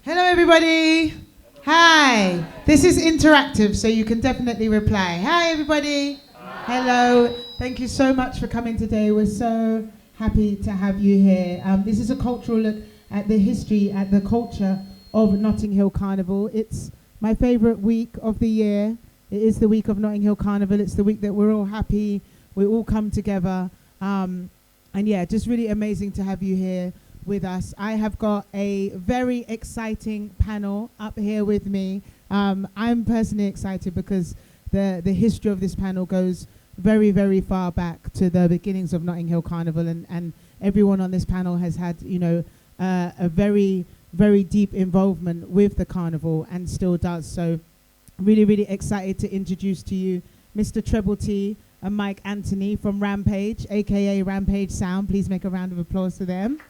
Hello, everybody. Hi. This is interactive, so you can definitely reply. Hi, everybody. Hello. Thank you so much for coming today. We're so happy to have you here. This is a cultural look at the history, at the culture of Notting Hill Carnival. It's my favourite week of the year. It is the week of Notting Hill Carnival. It's the week that we're all happy. We all come together. And yeah, just really amazing to have you here with us. I have got a very exciting panel up here with me. I'm personally excited because the history of this panel goes very, very far back to the beginnings of Notting Hill Carnival, and everyone on this panel has had, you know, a very, very deep involvement with the carnival and still does. So really, really excited to introduce to you Mr. Treble T and Mike Anthony from Rampage, aka Rampage Sound. Please make a round of applause to them.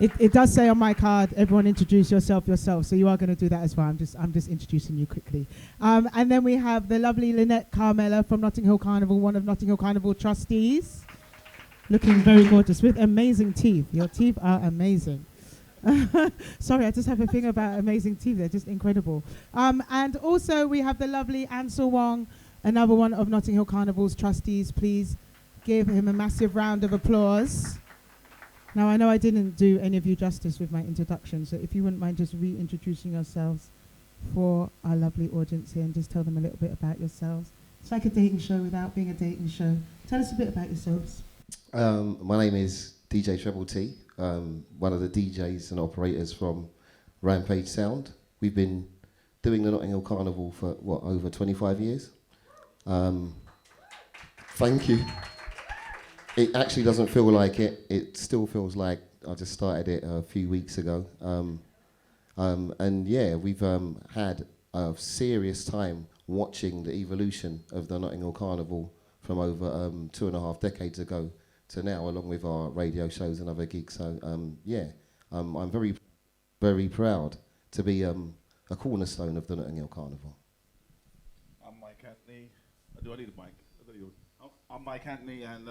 It does say on my card, everyone introduce yourself, so you are going to do that as well. I'm just introducing you quickly. And then we have the lovely Lynette Carmella from Notting Hill Carnival, one of Notting Hill Carnival trustees. Looking very gorgeous with amazing teeth. Your teeth are amazing. Sorry, I just have a thing about amazing teeth. They're just incredible. And also we have the lovely Ansel Wong, another one of Notting Hill Carnival's trustees. Please give him a massive round of applause. Now, I know I didn't do any of you justice with my introduction, so if you wouldn't mind just reintroducing yourselves for our lovely audience here and just tell them a little bit about yourselves. It's like a dating show without being a dating show. Tell us a bit about yourselves. My name is DJ Treble T, one of the DJs and operators from Rampage Sound. We've been doing the Notting Hill Carnival for, over 25 years? Thank you. It actually doesn't feel like it. It still feels like I just started it a few weeks ago. And yeah, we've had a serious time watching the evolution of the Notting Hill Carnival from over 2.5 decades ago to now, along with our radio shows and other gigs. So yeah, I'm very, very proud to be a cornerstone of the Notting Hill Carnival. I'm Mike Anthony. Do I need a mic? I'm Mike Anthony, and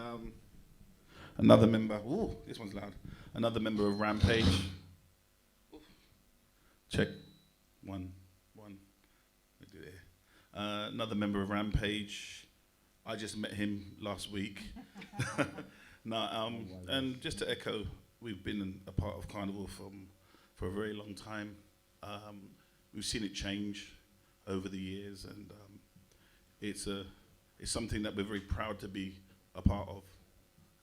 another member. Ooh, this one's loud. Another member of Rampage. Oof. Check. One. Let me do it here. Another member of Rampage. I just met him last week. And just to echo, we've been a part of Carnival for a very long time. We've seen it change over the years, and it's something that we're very proud to be a part of.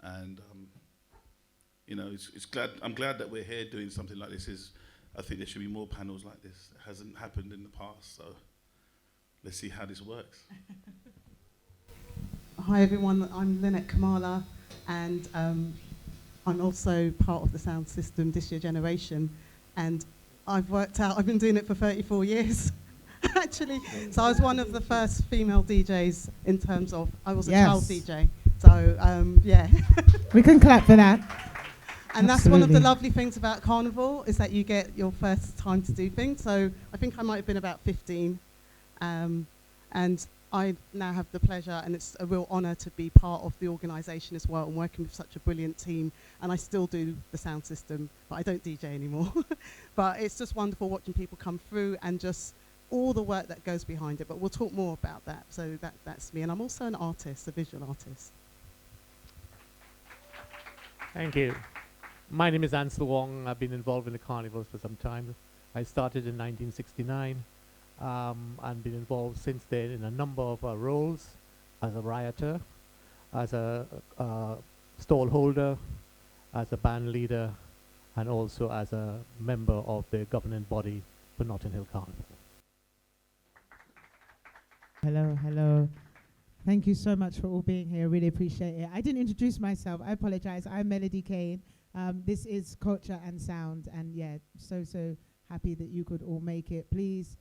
And you know, I'm glad that we're here doing something like this. I think there should be more panels like this. It hasn't happened in the past, so let's see how this works. Hi everyone, I'm Lynette Kamala, and I'm also part of the sound system This Year Generation, and I've been doing it for 34 years. Actually, so I was one of the first female DJs in terms of, I was a child DJ. So, yeah. We can clap for that. And that's one of the lovely things about Carnival, is that you get your first time to do things. So I think I might have been about 15. And I now have the pleasure, and it's a real honour to be part of the organisation as well, and working with such a brilliant team. And I still do the sound system, but I don't DJ anymore. But it's just wonderful watching people come through and just all the work that goes behind it. But we'll talk more about that. So that's me. And I'm also an artist, a visual artist. Thank you. My name is Ansel Wong. I've been involved in the carnivals for some time. I started in 1969 and been involved since then in a number of roles, as a rioter, as a stall holder, as a band leader, and also as a member of the governing body for Notting Hill Carnival. Hello. Thank you so much for all being here. Really appreciate it. I didn't introduce myself. I apologize. I'm Melody Kane. This is Culture and Sound, and yeah, so happy that you could all make it. Please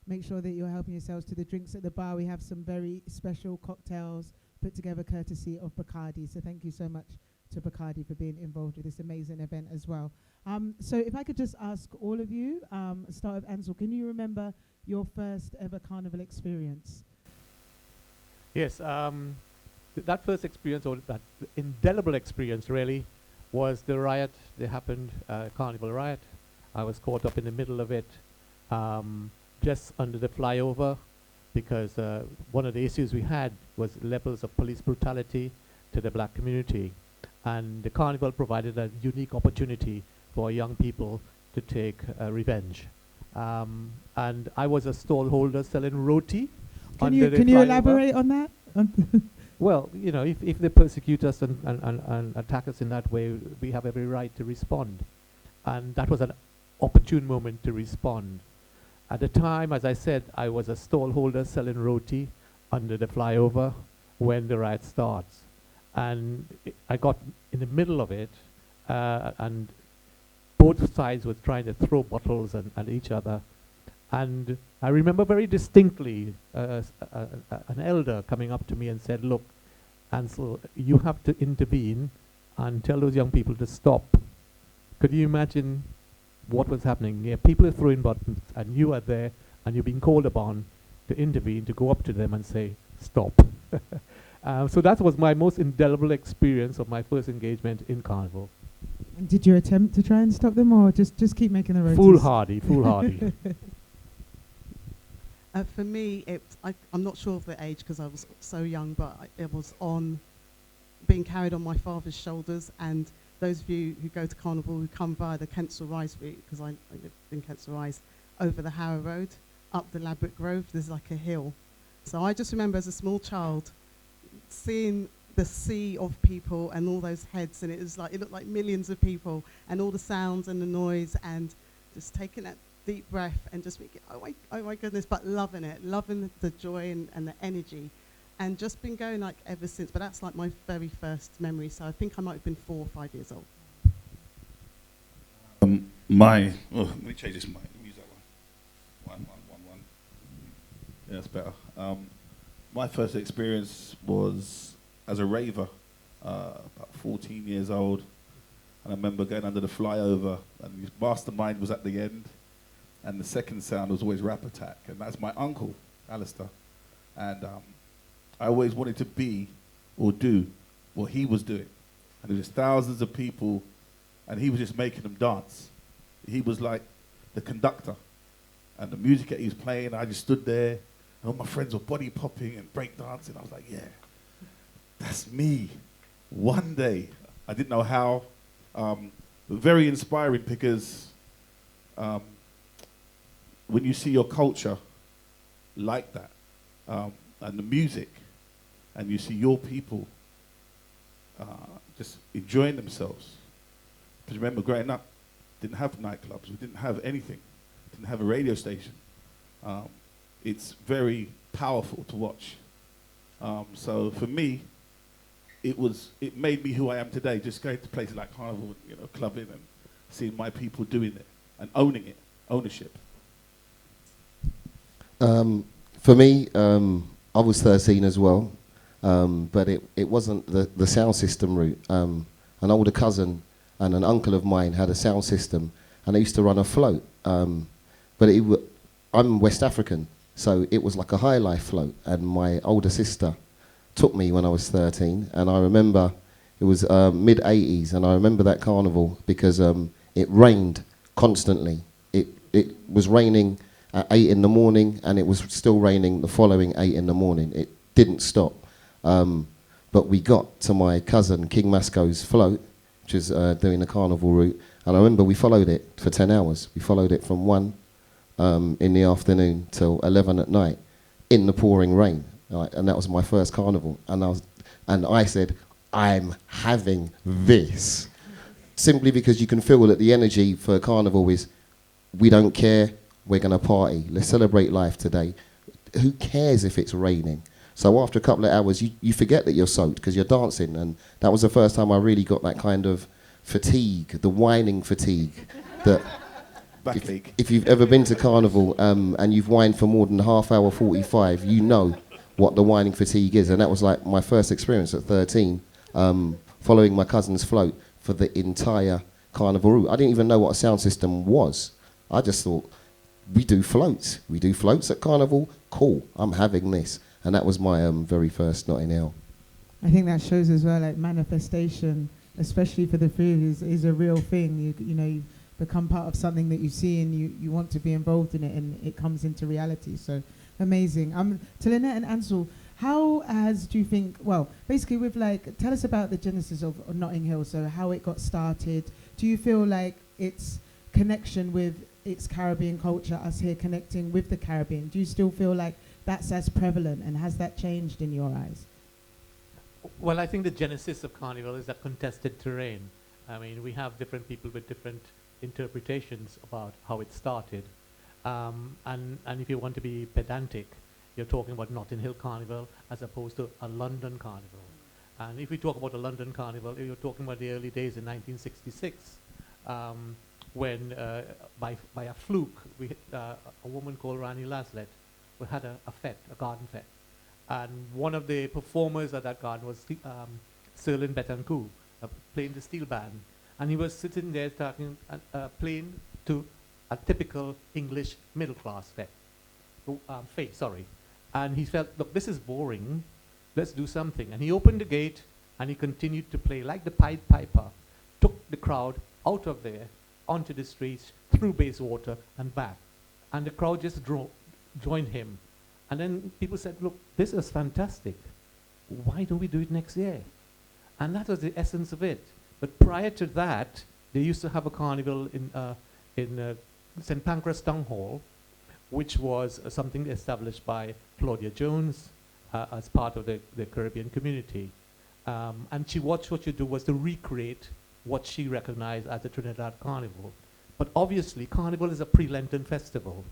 make sure that you're helping yourselves to the drinks at the bar. We have some very special cocktails put together courtesy of Bacardi. So thank you so much to Bacardi for being involved with this amazing event as well. So if I could just ask all of you, start with Ansel, can you remember your first ever carnival experience? Yes, that first experience, or that indelible experience really, was the riot that happened, Carnival riot, I was caught up in the middle of it, just under the flyover, because one of the issues we had was levels of police brutality to the black community. And the carnival provided a unique opportunity for young people to take revenge. And I was a stallholder selling roti. Can you elaborate on that? Well, you know, if they persecute us and attack us in that way, we have every right to respond. And that was an opportune moment to respond. At the time, as I said, I was a stallholder selling roti under the flyover when the riot starts. And I got in the middle of it, and both sides were trying to throw bottles at each other. And I remember very distinctly an elder coming up to me and said, "Look, Ansel, you have to intervene and tell those young people to stop." Could you imagine what was happening? Yeah, people are throwing bottles, and you are there, and you're being called upon to intervene, to go up to them and say, "Stop." So that was my most indelible experience of my first engagement in Carnival. And did you attempt to try and stop them, or just keep making the rotis? Foolhardy. For me, I'm not sure of the age because I was so young, but it was on being carried on my father's shoulders. And those of you who go to Carnival who come via the Kensal Rise route, because I live in Kensal Rise, over the Harrow Road, up the Ladbroke Grove, there's like a hill. So I just remember as a small child seeing the sea of people and all those heads, and it looked like millions of people, and all the sounds and the noise, and just taking that deep breath and just thinking, oh my goodness, but loving it, loving the joy and the energy, and just been going like ever since. But that's like my very first memory, so I think I might have been 4 or 5 years old. Let me change this mic. Let me use that one. One. Yeah, that's better. My first experience was as a raver, about 14 years old, and I remember going under the flyover, and his mastermind was at the end, and the second sound was always Rap Attack, and that's my uncle, Alistair, and I always wanted to be or do what he was doing, and there was thousands of people, and he was just making them dance. He was like the conductor, and the music that he was playing, I just stood there, and all my friends were body popping and break dancing. I was like, yeah, that's me. One day, I didn't know how, very inspiring because when you see your culture like that, and the music, and you see your people just enjoying themselves. Because remember, growing up, didn't have nightclubs, we didn't have anything, didn't have a radio station. It's very powerful to watch. So for me, it made me who I am today, just going to places like Carnival, you know, clubbing and seeing my people doing it and owning it, ownership. For me, I was 13 as well, but it wasn't the sound system route. An older cousin and an uncle of mine had a sound system, and they used to run a float. But I'm West African, so it was like a high life float, and my older sister took me when I was 13, and I remember it was mid-80s, and I remember that carnival because it rained constantly. It was raining at 8 in the morning, and it was still raining the following 8 in the morning. It didn't stop. But we got to my cousin King Masco's float, which is doing the carnival route, and I remember we followed it for 10 hours. We followed it from 1 in the afternoon till 11 at night in the pouring rain. And that was my first carnival. And I said, I'm having this. Simply because you can feel that the energy for a carnival is, we don't care, we're going to party. Let's celebrate life today. Who cares if it's raining? So after a couple of hours, you forget that you're soaked because you're dancing. And that was the first time I really got that kind of fatigue, the whining fatigue. That if you've ever been to Carnival and you've whined for more than half hour 45, you know what the whining fatigue is. And that was like my first experience at 13, following my cousin's float for the entire Carnival route. I didn't even know what a sound system was. I just thought, we do floats. We do floats at Carnival. Cool, I'm having this. And that was my very first Notting Hill. I think that shows as well, like manifestation, especially for the food, is a real thing. You know, become part of something that you see and you want to be involved in it, and it comes into reality. So amazing. To Lynette and Ansel, do you think, well, basically with tell us about the genesis of Notting Hill, so how it got started. Do you feel like its connection with its Caribbean culture, us here connecting with the Caribbean, do you still feel like that's as prevalent, and has that changed in your eyes? Well, I think the genesis of Carnival is a contested terrain. I mean, we have different people with different interpretations about how it started. And if you want to be pedantic, you're talking about Notting Hill Carnival as opposed to a London Carnival. And if we talk about a London Carnival, you're talking about the early days in 1966, when by a fluke, a woman called Rani Laslett had a fete, a garden fete. And one of the performers at that garden was Serlin Betancourt, playing the steel band. And he was sitting there playing to a typical English middle-class fete, sorry. And he felt, look, this is boring, let's do something. And he opened the gate and he continued to play like the Pied Piper, took the crowd out of there, onto the streets, through Bayswater and back. And the crowd just joined him. And then people said, look, this is fantastic. Why don't we do it next year? And that was the essence of it. But prior to that, they used to have a carnival in St. Pancras Town Hall, which was something established by Claudia Jones as part of the Caribbean community. And what she did was to recreate what she recognized as the Trinidad Carnival. But obviously, Carnival is a pre-Lenten festival.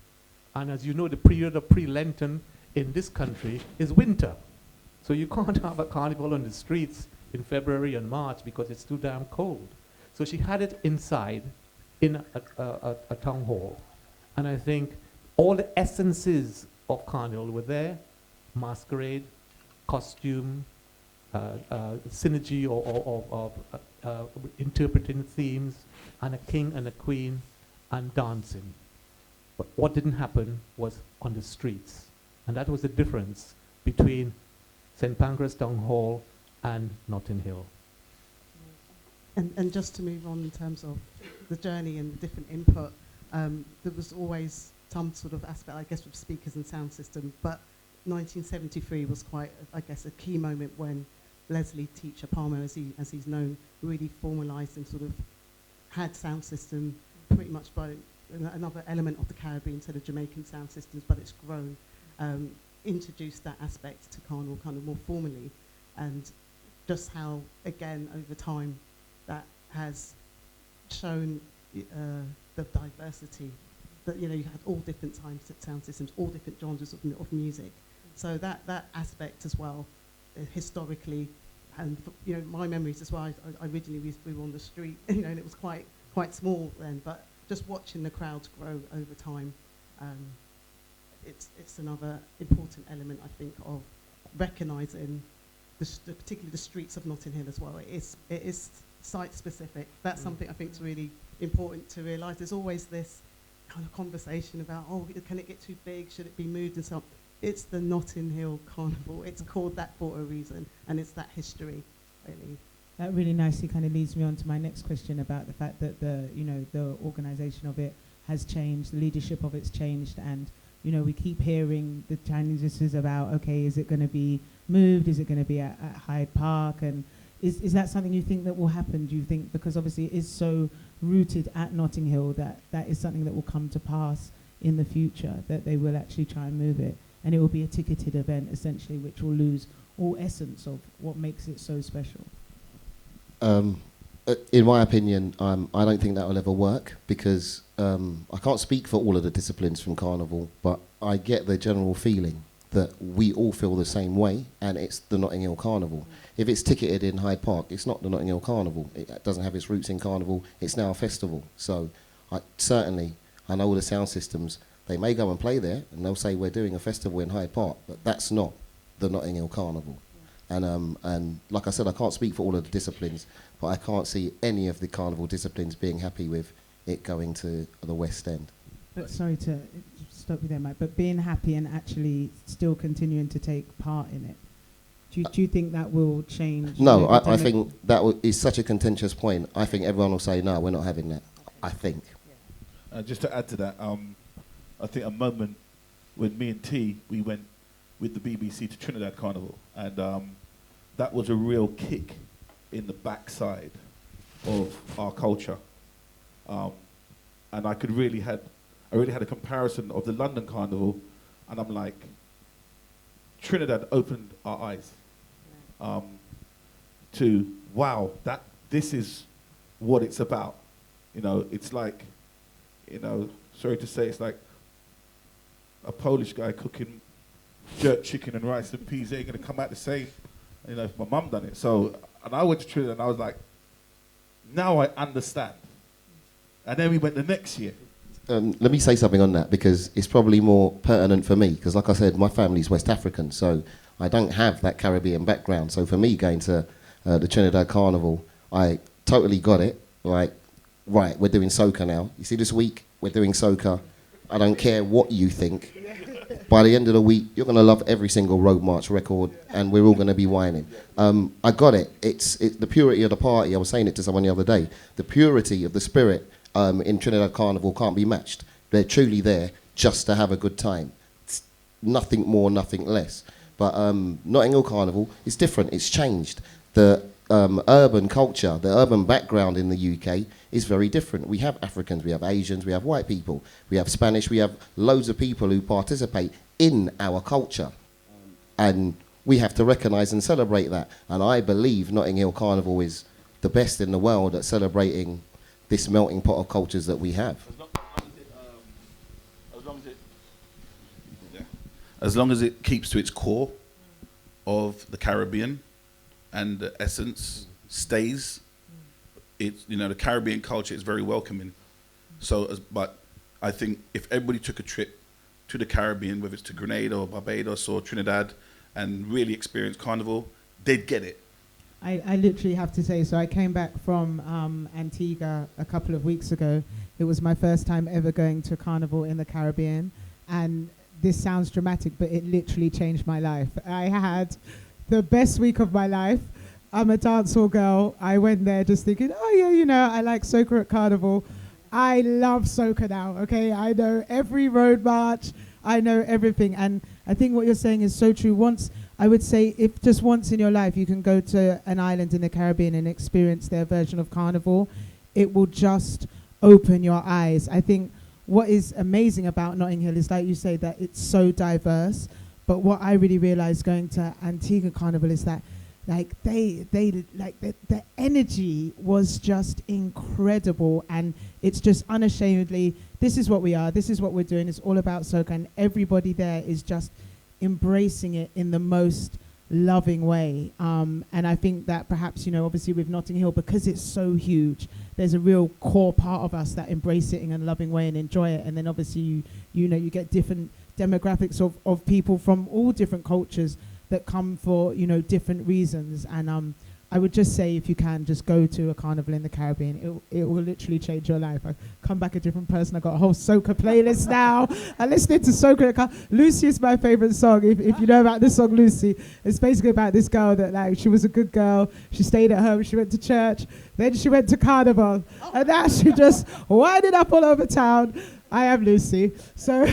And as you know, the period of pre-Lenten in this country is winter. So you can't have a carnival on the streets in February and March because it's too damn cold. So she had it inside in a town hall. And I think all the essences of Carnival were there: masquerade, costume, synergy of interpreting themes, and a king and a queen, and dancing. But what didn't happen was on the streets. And that was the difference between St. Pancras Town Hall and Notting Hill. And just to move on in terms of the journey and the different input, there was always some sort of aspect, I guess, with speakers and sound system. But 1973 was quite, I guess, a key moment when Leslie Teacher Palmer, as he's known, really formalised and sort of had sound system pretty much by another element of the Caribbean, so the Jamaican sound systems, but it's grown, introduced that aspect to Carnival kind of more formally, and just how, again, over time, that has shown the diversity, that, you know, you had all different sound systems, all different genres of music. So that aspect as well, historically, and you know, my memories as well, I originally we were on the street, you know, and it was quite small then, but just watching the crowds grow over time, it's another important element, I think, of recognising particularly the streets of Notting Hill as well. It is site specific. That's something I think is really important to realise. There's always this kind of conversation about, oh, can it get too big? Should it be moved and so on? It's the Notting Hill Carnival. It's called that for a reason, and it's that history, really. That really nicely kind of leads me on to my next question about the fact that the organisation of it has changed, the leadership of it's changed, and you know, we keep hearing the challenges about, okay, is it going to be moved? Is it going to be at Hyde Park? And is that something you think that will happen? Do you think, because obviously it is so rooted at Notting Hill, that is something that will come to pass in the future, that they will actually try and move it, and it will be a ticketed event essentially, which will lose all essence of what makes it so special? In my opinion, I don't think that will ever work, because I can't speak for all of the disciplines from Carnival, but I get the general feeling that we all feel the same way, and it's the Notting Hill Carnival. If it's ticketed in Hyde Park, it's not the Notting Hill Carnival. It doesn't have its roots in Carnival. It's now a festival. So I know all the sound systems, they may go and play there, and they'll say we're doing a festival in Hyde Park, but that's not the Notting Hill Carnival. And like I said, I can't speak for all of the disciplines, but I can't see any of the Carnival disciplines being happy with it going to the West End. But sorry to stop you there, Mike, but being happy and actually still continuing to take part in it, do you think that will change? No, I think that is such a contentious point. I think everyone will say, no, we're not having that, I think. Just to add to that, I think a moment when me and T, we went with the BBC to Trinidad Carnival, and that was a real kick in the backside of our culture. And I really had a comparison of the London Carnival, and I'm like, Trinidad opened our eyes to, wow, this is what it's about. You know, it's like, you know, sorry to say, it's like a Polish guy cooking jerk chicken and rice and peas. Ain't gonna come out the same, you know, if my mum done it. So, and I went to Trinidad and I was like, now I understand. And then we went the next year. Let me say something on that, because it's probably more pertinent for me, because like I said, my family's West African, so I don't have that Caribbean background. So for me, going to the Trinidad Carnival, I totally got it. Like, right, we're doing soca now. You see, this week, we're doing soca. I don't care what you think. By the end of the week, you're going to love every single Road March record, and we're all going to be whining. I got it. It's the purity of the party. I was saying it to someone the other day. The purity of the spirit in Trinidad Carnival can't be matched. They're truly there just to have a good time. It's nothing more, nothing less. But Notting Hill Carnival is different. It's changed. The urban culture, the urban background in the UK is very different. We have Africans, we have Asians, we have white people, we have Spanish, we have loads of people who participate in our culture. And we have to recognise and celebrate that. And I believe Notting Hill Carnival is the best in the world at celebrating this melting pot of cultures that we have. As long as it keeps to its core of the Caribbean, and the essence stays. It's, you know, the Caribbean culture is very welcoming. So, but I think if everybody took a trip to the Caribbean, whether it's to Grenada or Barbados or Trinidad, and really experienced Carnival, they'd get it. I literally have to say, so I came back from Antigua a couple of weeks ago. It was my first time ever going to a carnival in the Caribbean, and this sounds dramatic, but it literally changed my life. I had the best week of my life. I'm a dancehall girl. I went there just thinking, oh yeah, you know, I like soca at Carnival. I love soca now, okay? I know every road march. I know everything. And I think what you're saying is so true. Once, I would say, if just once in your life you can go to an island in the Caribbean and experience their version of Carnival, it will just open your eyes. I think what is amazing about Notting Hill is, like you say, that it's so diverse. But what I really realized going to Antigua Carnival is that, like, the energy was just incredible, and it's just unashamedly, this is what we are, this is what we're doing, it's all about soca, and everybody there is just embracing it in the most loving way. And I think that perhaps, you know, obviously with Notting Hill, because it's so huge, there's a real core part of us that embrace it in a loving way and enjoy it. And then obviously you know, you get different demographics of people from all different cultures that come for, you know, different reasons. And I would just say, if you can, just go to a carnival in the Caribbean. It will literally change your life. I come back a different person. I got a whole soca playlist now. I listened to soca. Lucy is my favorite song. If you know about this song, Lucy, it's basically about this girl that, like, she was a good girl. She stayed at home. She went to church. Then she went to carnival, and now she just winded up all over town. I am Lucy. So,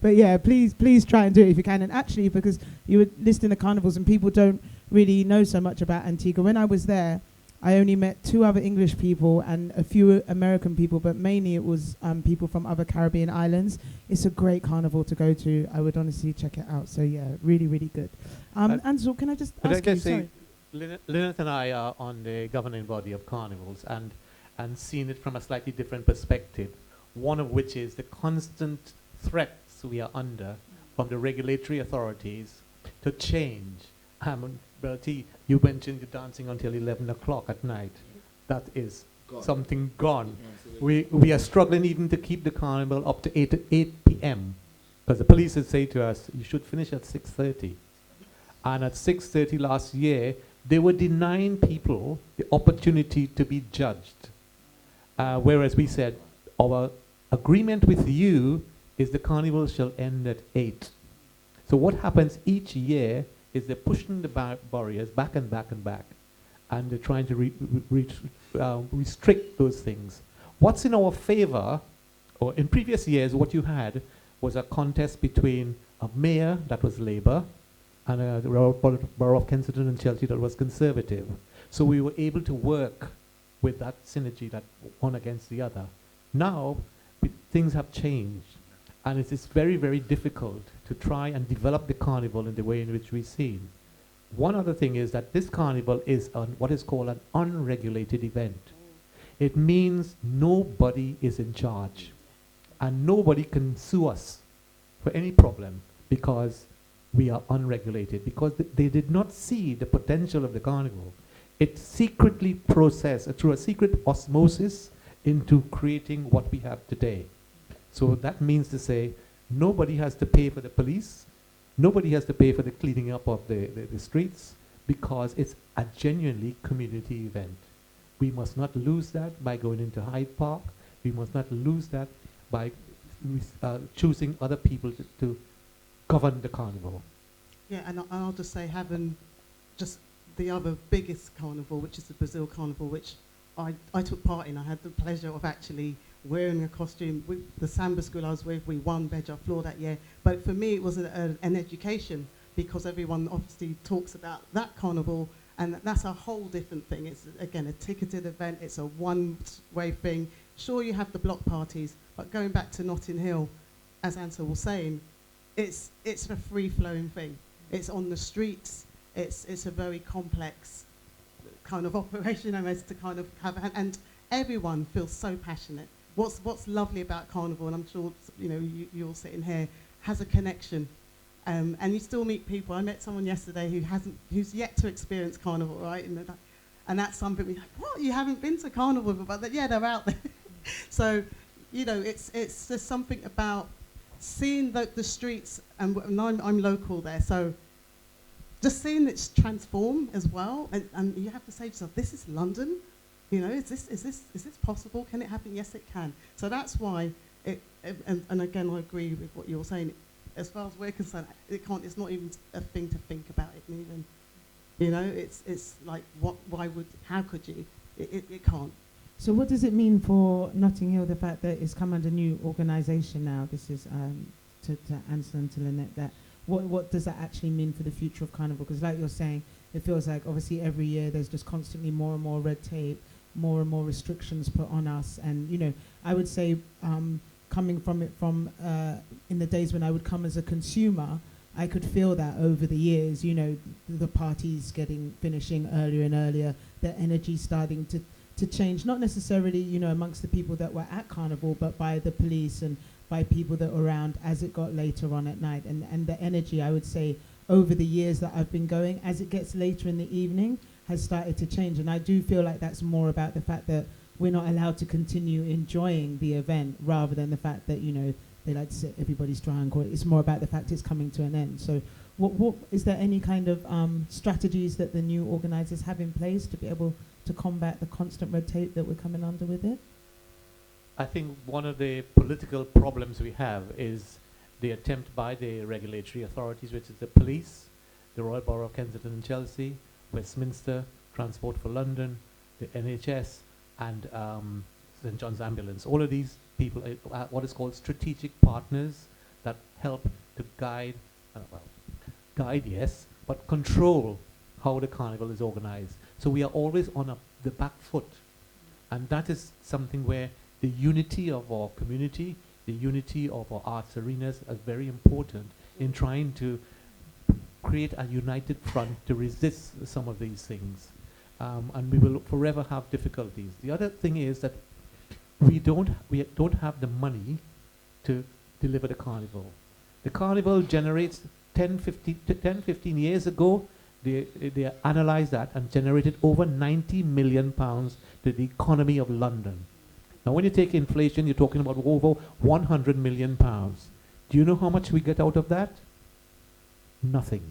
but yeah, please try and do it if you can. And actually, because you were listing the carnivals and people don't really know so much about Antigua. When I was there, I only met 2 other English people and a few American people, but mainly it was people from other Caribbean islands. It's a great carnival to go to. I would honestly check it out. So yeah, really, really good. Ansel, can I just ask you? Sorry. Lynette and I are on the governing body of carnivals and seeing it from a slightly different perspective. One of which is the constant threats we are under from the regulatory authorities to change. Bertie, you mentioned the dancing until 11 o'clock at night. That is something gone. We are struggling even to keep the carnival up to 8 p.m. because the police would say to us, you should finish at 6:30. And at 6:30 last year, they were denying people the opportunity to be judged. Whereas we said, our agreement with you is the carnival shall end at 8. So what happens each year is they're pushing the barriers back and back and back, and they're trying to restrict those things. What's in our favor, or in previous years, what you had was a contest between a mayor that was Labour and a borough of Kensington and Chelsea that was Conservative. So we were able to work with that synergy, that one against the other. Now, things have changed, and it is very, very difficult to try and develop the carnival in the way in which we've seen. One other thing is that this carnival is what is called an unregulated event. It means nobody is in charge, and nobody can sue us for any problem because we are unregulated, because they did not see the potential of the carnival. It secretly processed through a secret osmosis into creating what we have today. So that means to say nobody has to pay for the police, nobody has to pay for the cleaning up of the streets, because it's a genuinely community event. We must not lose that by going into Hyde Park. We must not lose that by choosing other people to govern the carnival. Yeah, and I'll just say, having just the other biggest carnival, which is the Brazil Carnival, which I took part in. I had the pleasure of actually wearing a costume. With the Samba school I was with, we won Beja Floor that year. But for me, it was an education, because everyone obviously talks about that carnival, and that's a whole different thing. It's, again, a ticketed event. It's a one-way thing. Sure, you have the block parties, but going back to Notting Hill, as Ansel was saying, it's a free-flowing thing. It's on the streets. It's a very complex kind of operation, almost, to kind of have, and everyone feels so passionate. What's lovely about Carnival, and I'm sure you all sitting here, has a connection, and you still meet people. I met someone yesterday who's yet to experience Carnival, right? And that's something we're like, what? You haven't been to Carnival before? But yeah, they're out there. So, it's just something about seeing the streets, and I'm local there, so just seeing it transform as well, and you have to say to yourself, this is London. Is this possible? Can it happen? Yes, it can. So that's why and again, I agree with what you're saying. As far as we're concerned, it can't. It's not even a thing to think about it. Even, it's like, how could you? It can't. So what does it mean for Notting Hill, the fact that it's come under new organisation now? This is to Ansel and to Lynette. That what does that actually mean for the future of Carnival? Because like you're saying, it feels like obviously every year there's just constantly more and more red tape, more and more restrictions put on us. And I would say coming from in the days when I would come as a consumer, I could feel that over the years, the parties finishing earlier and earlier, the energy starting to change, not necessarily, amongst the people that were at Carnival, but by the police and by people that were around as it got later on at night. And the energy, I would say, over the years that I've been going, as it gets later in the evening, has started to change. And I do feel like that's more about the fact that we're not allowed to continue enjoying the event, rather than the fact that, they like to say everybody's dry and call it. It's more about the fact it's coming to an end. So what is there any kind of strategies that the new organisers have in place to be able to combat the constant red tape that we're coming under with it? I think one of the political problems we have is the attempt by the regulatory authorities, which is the police, the Royal Borough of Kensington and Chelsea, Westminster, Transport for London, the NHS, and St John's Ambulance. All of these people are what is called strategic partners that help to guide, yes, but control how the carnival is organized. So we are always on the back foot. And that is something where the unity of our community, the unity of our arts arenas are very important in trying to create a united front to resist some of these things. And we will forever have difficulties. The other thing is that we don't have the money to deliver the carnival. The carnival generates 15 years ago, they analyzed that and generated over £90 million to the economy of London. Now when you take inflation, you're talking about over £100 million. Do you know how much we get out of that? Nothing.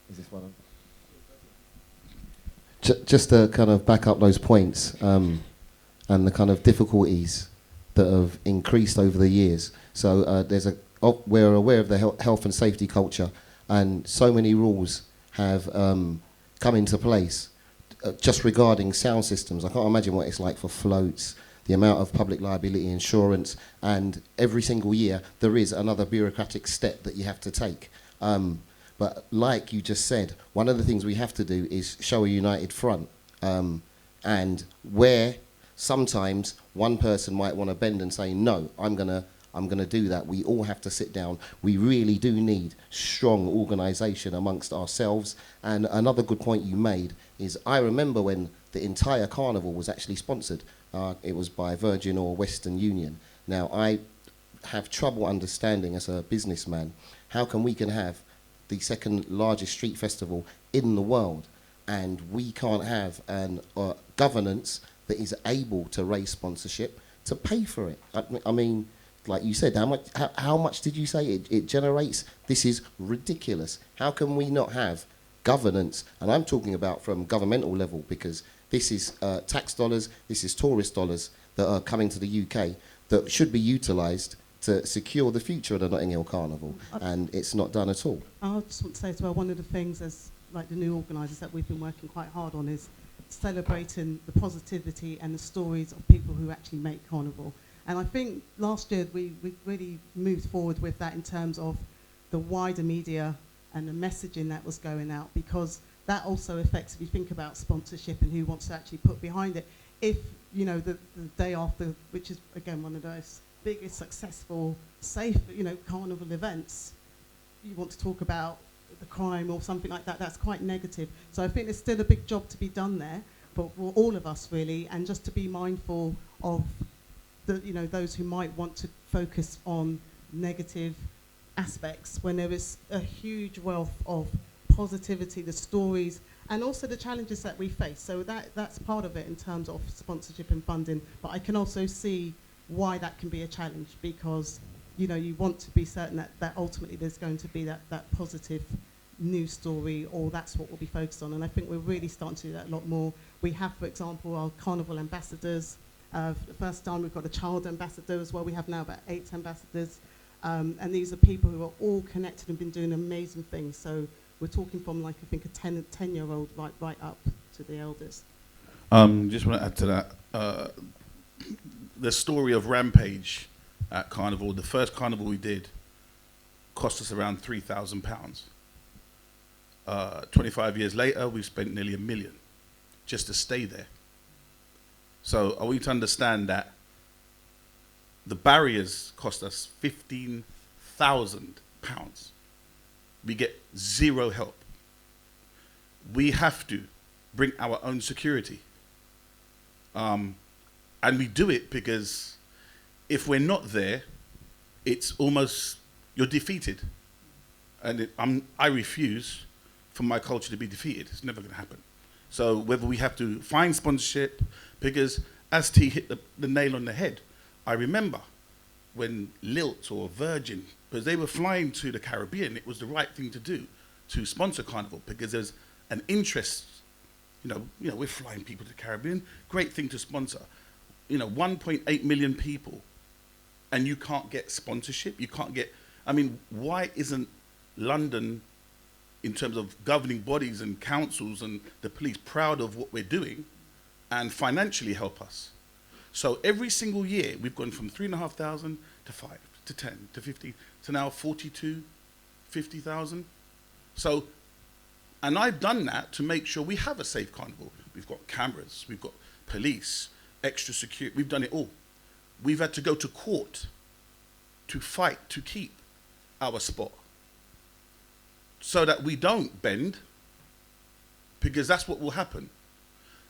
Is this one on? Just to kind of back up those points and the kind of difficulties that have increased over the years. So we're aware of the health and safety culture, and so many rules have come into place just regarding sound systems. I can't imagine what it's like for floats, the amount of public liability insurance, and every single year there is another bureaucratic step that you have to take. But like you just said, one of the things we have to do is show a united front. And where sometimes one person might want to bend and say, no, I'm gonna do that. We all have to sit down. We really do need strong organisation amongst ourselves. And another good point you made is I remember when the entire carnival was actually sponsored. It was by Virgin or Western Union. Now, I have trouble understanding as a businessman, how can we have the second largest street festival in the world and we can't have an governance that is able to raise sponsorship to pay for it? I mean, like you said, how much did you say it generates? This is ridiculous. How can we not have governance? And I'm talking about from governmental level, because this is tax dollars, this is tourist dollars that are coming to the UK that should be utilised to secure the future of the Notting Hill Carnival, and it's not done at all. I just want to say as well, one of the things as like the new organisers that we've been working quite hard on is celebrating the positivity and the stories of people who actually make Carnival. And I think last year we really moved forward with that in terms of the wider media and the messaging that was going out, because that also affects, if you think about sponsorship and who wants to actually put behind it. If, you know, the day after, which is, again, one of those biggest, successful, safe, you know, carnival events, you want to talk about the crime or something like that, that's quite negative. So I think there's still a big job to be done there, but for all of us really, and just to be mindful of the, you know, those who might want to focus on negative aspects when there is a huge wealth of positivity, the stories, and also the challenges that we face. So that's part of it in terms of sponsorship and funding, but I can also see why that can be a challenge, because you know you want to be certain that ultimately there's going to be that positive news story, or that's what we'll be focused on. And I think we're really starting to do that a lot more. We have, for example, our carnival ambassadors. For the first time we've got a child ambassador as well. We have now about 8 ambassadors, and these are people who are all connected and been doing amazing things. So we're talking from, like, I think a 10-year-old right up to the elders. Just want to add to that. The story of Rampage at Carnival, the first Carnival we did, cost us around £3,000. 25 years later, we've spent nearly £1 million just to stay there. So I want you to understand that the barriers cost us £15,000. We get zero help. We have to bring our own security. And we do it because if we're not there, it's almost, you're defeated. And I refuse for my culture to be defeated. It's never going to happen. So whether we have to find sponsorship, because as T hit the nail on the head, I remember when Lilt or Virgin, because they were flying to the Caribbean, it was the right thing to do to sponsor Carnival, because there's an interest. You know, we're flying people to the Caribbean, great thing to sponsor. 1.8 million people, and you can't get sponsorship. You can't get. I mean, why isn't London, in terms of governing bodies and councils and the police, proud of what we're doing, and financially help us? So every single year we've gone from 3,500 to 5 to 10 to 15 to now 42, 50,000. So, and I've done that to make sure we have a safe carnival. We've got cameras, we've got police, extra security, we've done it all. We've had to go to court to fight to keep our spot so that we don't bend, because that's what will happen.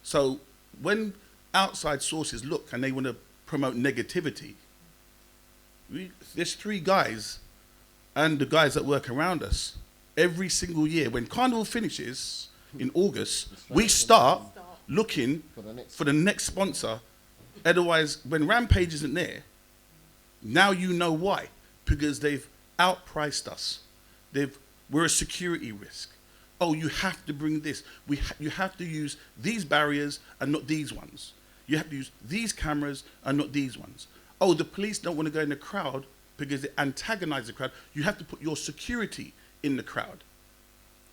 So when outside sources look and they want to promote negativity, there's 3 guys and the guys that work around us. Every single year, when Carnival finishes in August, we start looking for the next sponsor. Otherwise, when Rampage isn't there, now you know why. Because they've outpriced us. We're a security risk. Oh, you have to bring this. You have to use these barriers and not these ones. You have to use these cameras and not these ones. Oh, the police don't want to go in the crowd because they antagonize the crowd. You have to put your security in the crowd.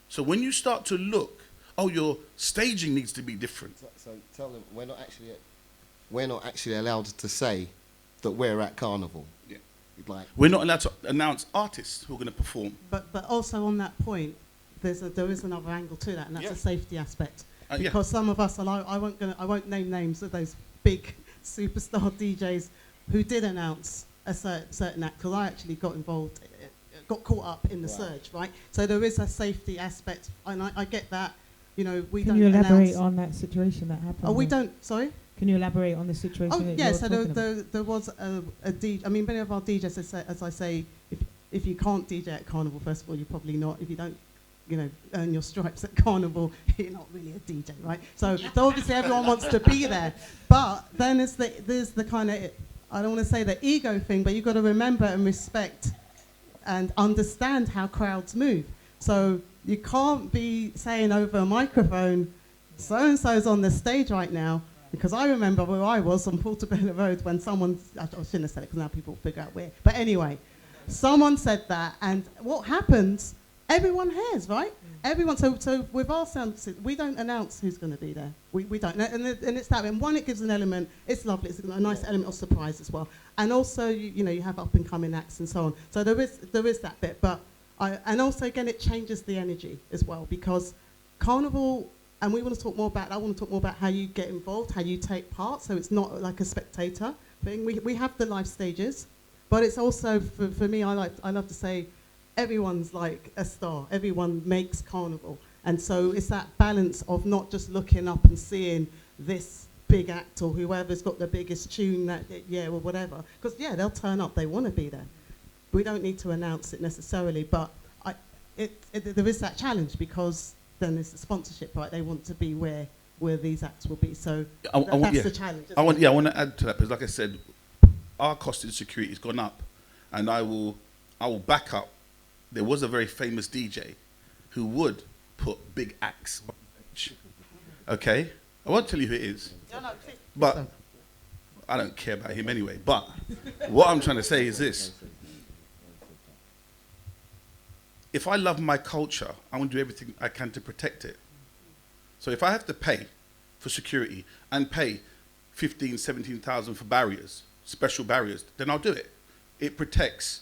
So when you start to look, Oh, your staging needs to be different. So tell them we're not actually allowed to say that we're at Carnival. Yeah. Like, We're not allowed to announce artists who are going to perform. But also on that point, there is another angle to that, and that's Yeah. a safety aspect. Yeah. Because some of us, and I won't name names of those big superstar DJs who did announce a certain act, because I actually got involved, got caught up in the surge, right? So there is a safety aspect, and I get that. You know, we don't. Can you elaborate announce on that situation that happened? Oh, we don't. Sorry. Can you elaborate on the situation? Oh, that yeah. you're So talking about? there was a DJ. I mean, many of our DJs, as I say, if you can't DJ at Carnival, first of all, you're probably not. If you don't, you know, earn your stripes at Carnival, you're not really a DJ, right? So obviously everyone wants to be there, but then there's the kind of, I don't want to say the ego thing, but you've got to remember and respect and understand how crowds move. So you can't be saying over a microphone, so-and-so's on the stage right now, because I remember where I was on Portobello Road when someone, I shouldn't have said it because now people figure out where, but anyway, someone said that, and what happens, everyone hears, right? Everyone, so with our sound, we don't announce who's going to be there. We don't, and it's that way. And one, it gives an element, it's lovely, it's a nice element of surprise as well. And also, you know, you have up and coming acts and so on. So there is that bit, but and also again, it changes the energy as well, because Carnival, and we want to talk more about, I want to talk more about how you get involved, how you take part, so it's not like a spectator thing. We have the live stages, but it's also, for me, I love to say, everyone's like a star. Everyone makes Carnival. And so it's that balance of not just looking up and seeing this big act or whoever's got the biggest tune that year or whatever. Because, yeah, they'll turn up. They want to be there. We don't need to announce it necessarily, but there is that challenge, because then there's the sponsorship, right? They want to be where these acts will be. So that's the challenge. I want to add to that, because like I said, our cost in security has gone up, and I will back up. There was a very famous DJ who would put big acts on stage. Okay? I won't tell you who it is. But I don't care about him anyway. But what I'm trying to say is this. If I love my culture, I want to do everything I can to protect it. So if I have to pay for security and pay 15,000, 17,000 for barriers, special barriers, then I'll do it. It protects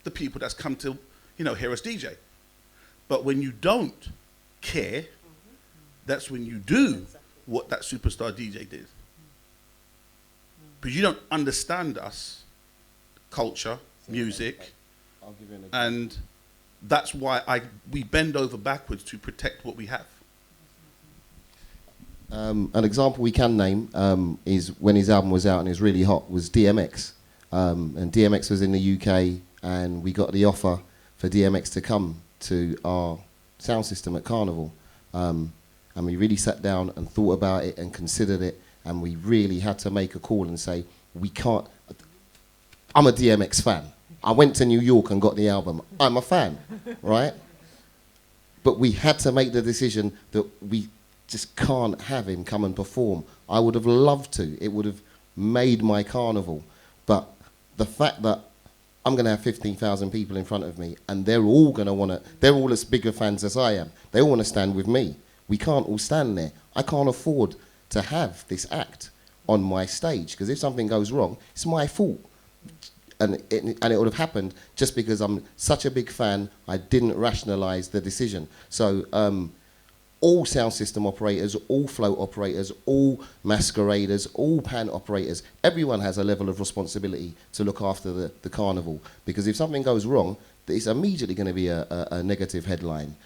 the people that's come to, you know, hear us DJ. But when you don't care, that's when you do what that superstar DJ did. Because you don't understand us, culture, music, I'll give you an example. and that's why we bend over backwards to protect what we have. An example we can name is when his album was out and it was really hot, was DMX. And DMX was in the UK, and we got the offer for DMX to come to our sound system at Carnival. And we really sat down and thought about it and considered it, and we really had to make a call and say, we can't. I'm a DMX fan. I went to New York and got the album. I'm a fan, right? But we had to make the decision that we just can't have him come and perform. I would have loved to. It would have made my Carnival. But the fact that I'm going to have 15,000 people in front of me, and they're all going to want to, they're all as big a fans as I am. They all want to stand with me. We can't all stand there. I can't afford to have this act on my stage, because if something goes wrong, it's my fault. And it would have happened just because I'm such a big fan, I didn't rationalise the decision. So all sound system operators, all float operators, all masqueraders, all pan operators, everyone has a level of responsibility to look after the Carnival. Because if something goes wrong, it's immediately going to be a negative headline.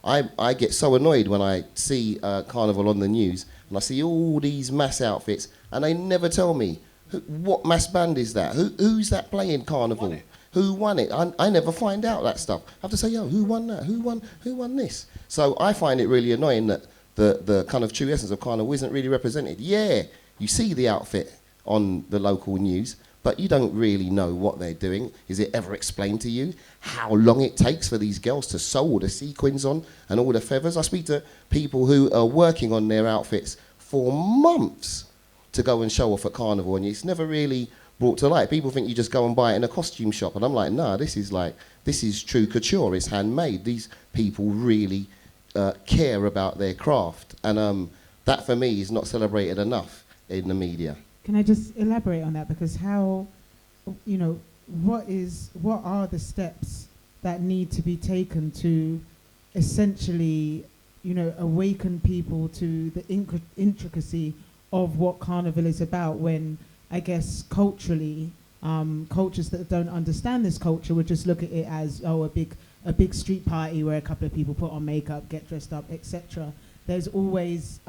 I get so annoyed when I see Carnival on the news and I see all these mass outfits and they never tell me, what mass band is that? Who's that playing Carnival? Who won it? I never find out that stuff. I have to say, yo, who won that? Who won this? So I find it really annoying that the kind of true essence of Carnival isn't really represented. Yeah, you see the outfit on the local news, but you don't really know what they're doing. Is it ever explained to you how long it takes for these girls to sew all the sequins on and all the feathers? I speak to people who are working on their outfits for months to go and show off at Carnival, and it's never really brought to light. People think you just go and buy it in a costume shop, and I'm like, nah, this is true couture. It's handmade. These people really care about their craft. And that for me is not celebrated enough in the media. Can I just elaborate on that? Because how, you know, what are the steps that need to be taken to essentially, you know, awaken people to the intricacy of what Carnival is about, when I guess culturally, cultures that don't understand this culture would just look at it as, oh, a big street party where a couple of people put on makeup, get dressed up, etc. There's always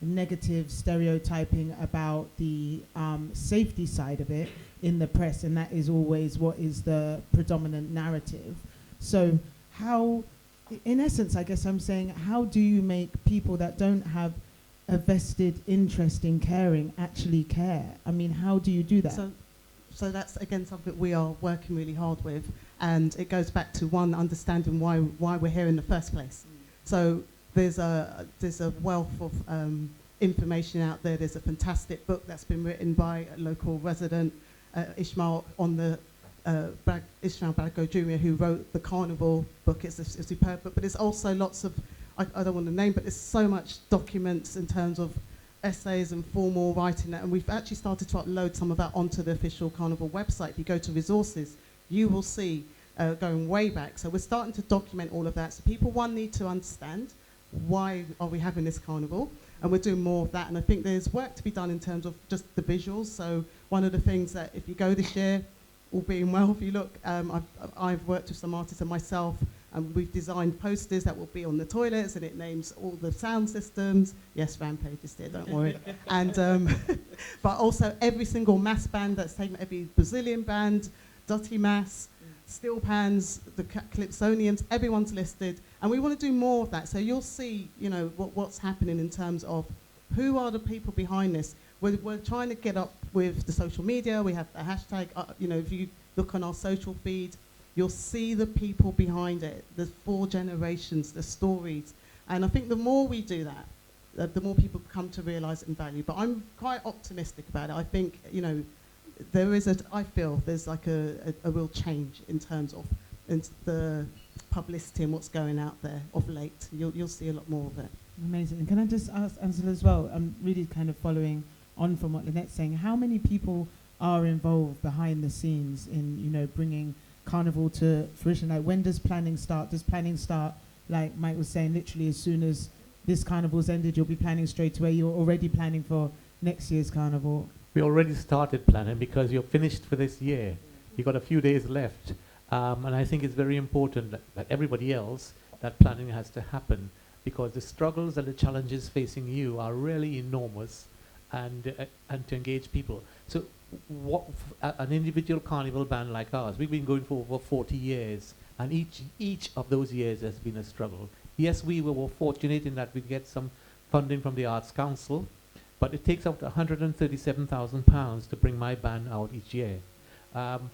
negative stereotyping about the safety side of it in the press, and that is always what is the predominant narrative. So how, in essence, I guess I'm saying, how do you make people that don't have a vested interest in caring actually care? I mean, how do you do that? So that's, again, something we are working really hard with, and it goes back to, one, understanding why we're here in the first place. So there's a wealth of information out there. There's a fantastic book that's been written by a local resident, Ishmael, on the Ishmael Bago Jr., who wrote the Carnival book. It's a superb book, but there's also lots of, I don't want to name, but there's so much documents in terms of essays and formal writing, and we've actually started to upload some of that onto the official Carnival website. If you go to resources, you will see going way back. So we're starting to document all of that. So people, one, need to understand why are we having this carnival, and we're doing more of that. And I think there's work to be done in terms of just the visuals. So one of the things that, if you go this year, all being well, if you look, I've worked with some artists and myself, and we've designed posters that will be on the toilets, and it names all the sound systems. Yes, Rampage is there, don't worry. And but also every single mass band that's taken, every Brazilian band, Dutty Mass, Steel Pans, the Calypsonians, everyone's listed, and we want to do more of that. So you'll see, you know, what's happening in terms of who are the people behind this. We're trying to get up with the social media. We have a hashtag. You know, if you look on our social feed, you'll see the people behind it, the 4 generations, the stories. And I think the more we do that, the more people come to realise it and value. But I'm quite optimistic about it. I think, you know, I feel there's like a real change in terms of the publicity and what's going out there of late. You'll see a lot more of it. Amazing. And can I just ask Ansel as well, I'm really kind of following on from what Lynette's saying, how many people are involved behind the scenes in, you know, bringing Carnival to fruition? Like, when does planning start? Does planning start, like Mike was saying, literally as soon as this carnival's ended, you'll be planning straight away? You're already planning for next year's carnival? We already started planning because you're finished for this year. You've got a few days left. And I think it's very important that, like everybody else, that planning has to happen, because the struggles and the challenges facing you are really enormous, and to engage people. So an individual carnival band like ours, we've been going for over 40 years, and each of those years has been a struggle. Yes, we were fortunate in that we get some funding from the Arts Council, but it takes out £137,000 to bring my band out each year. And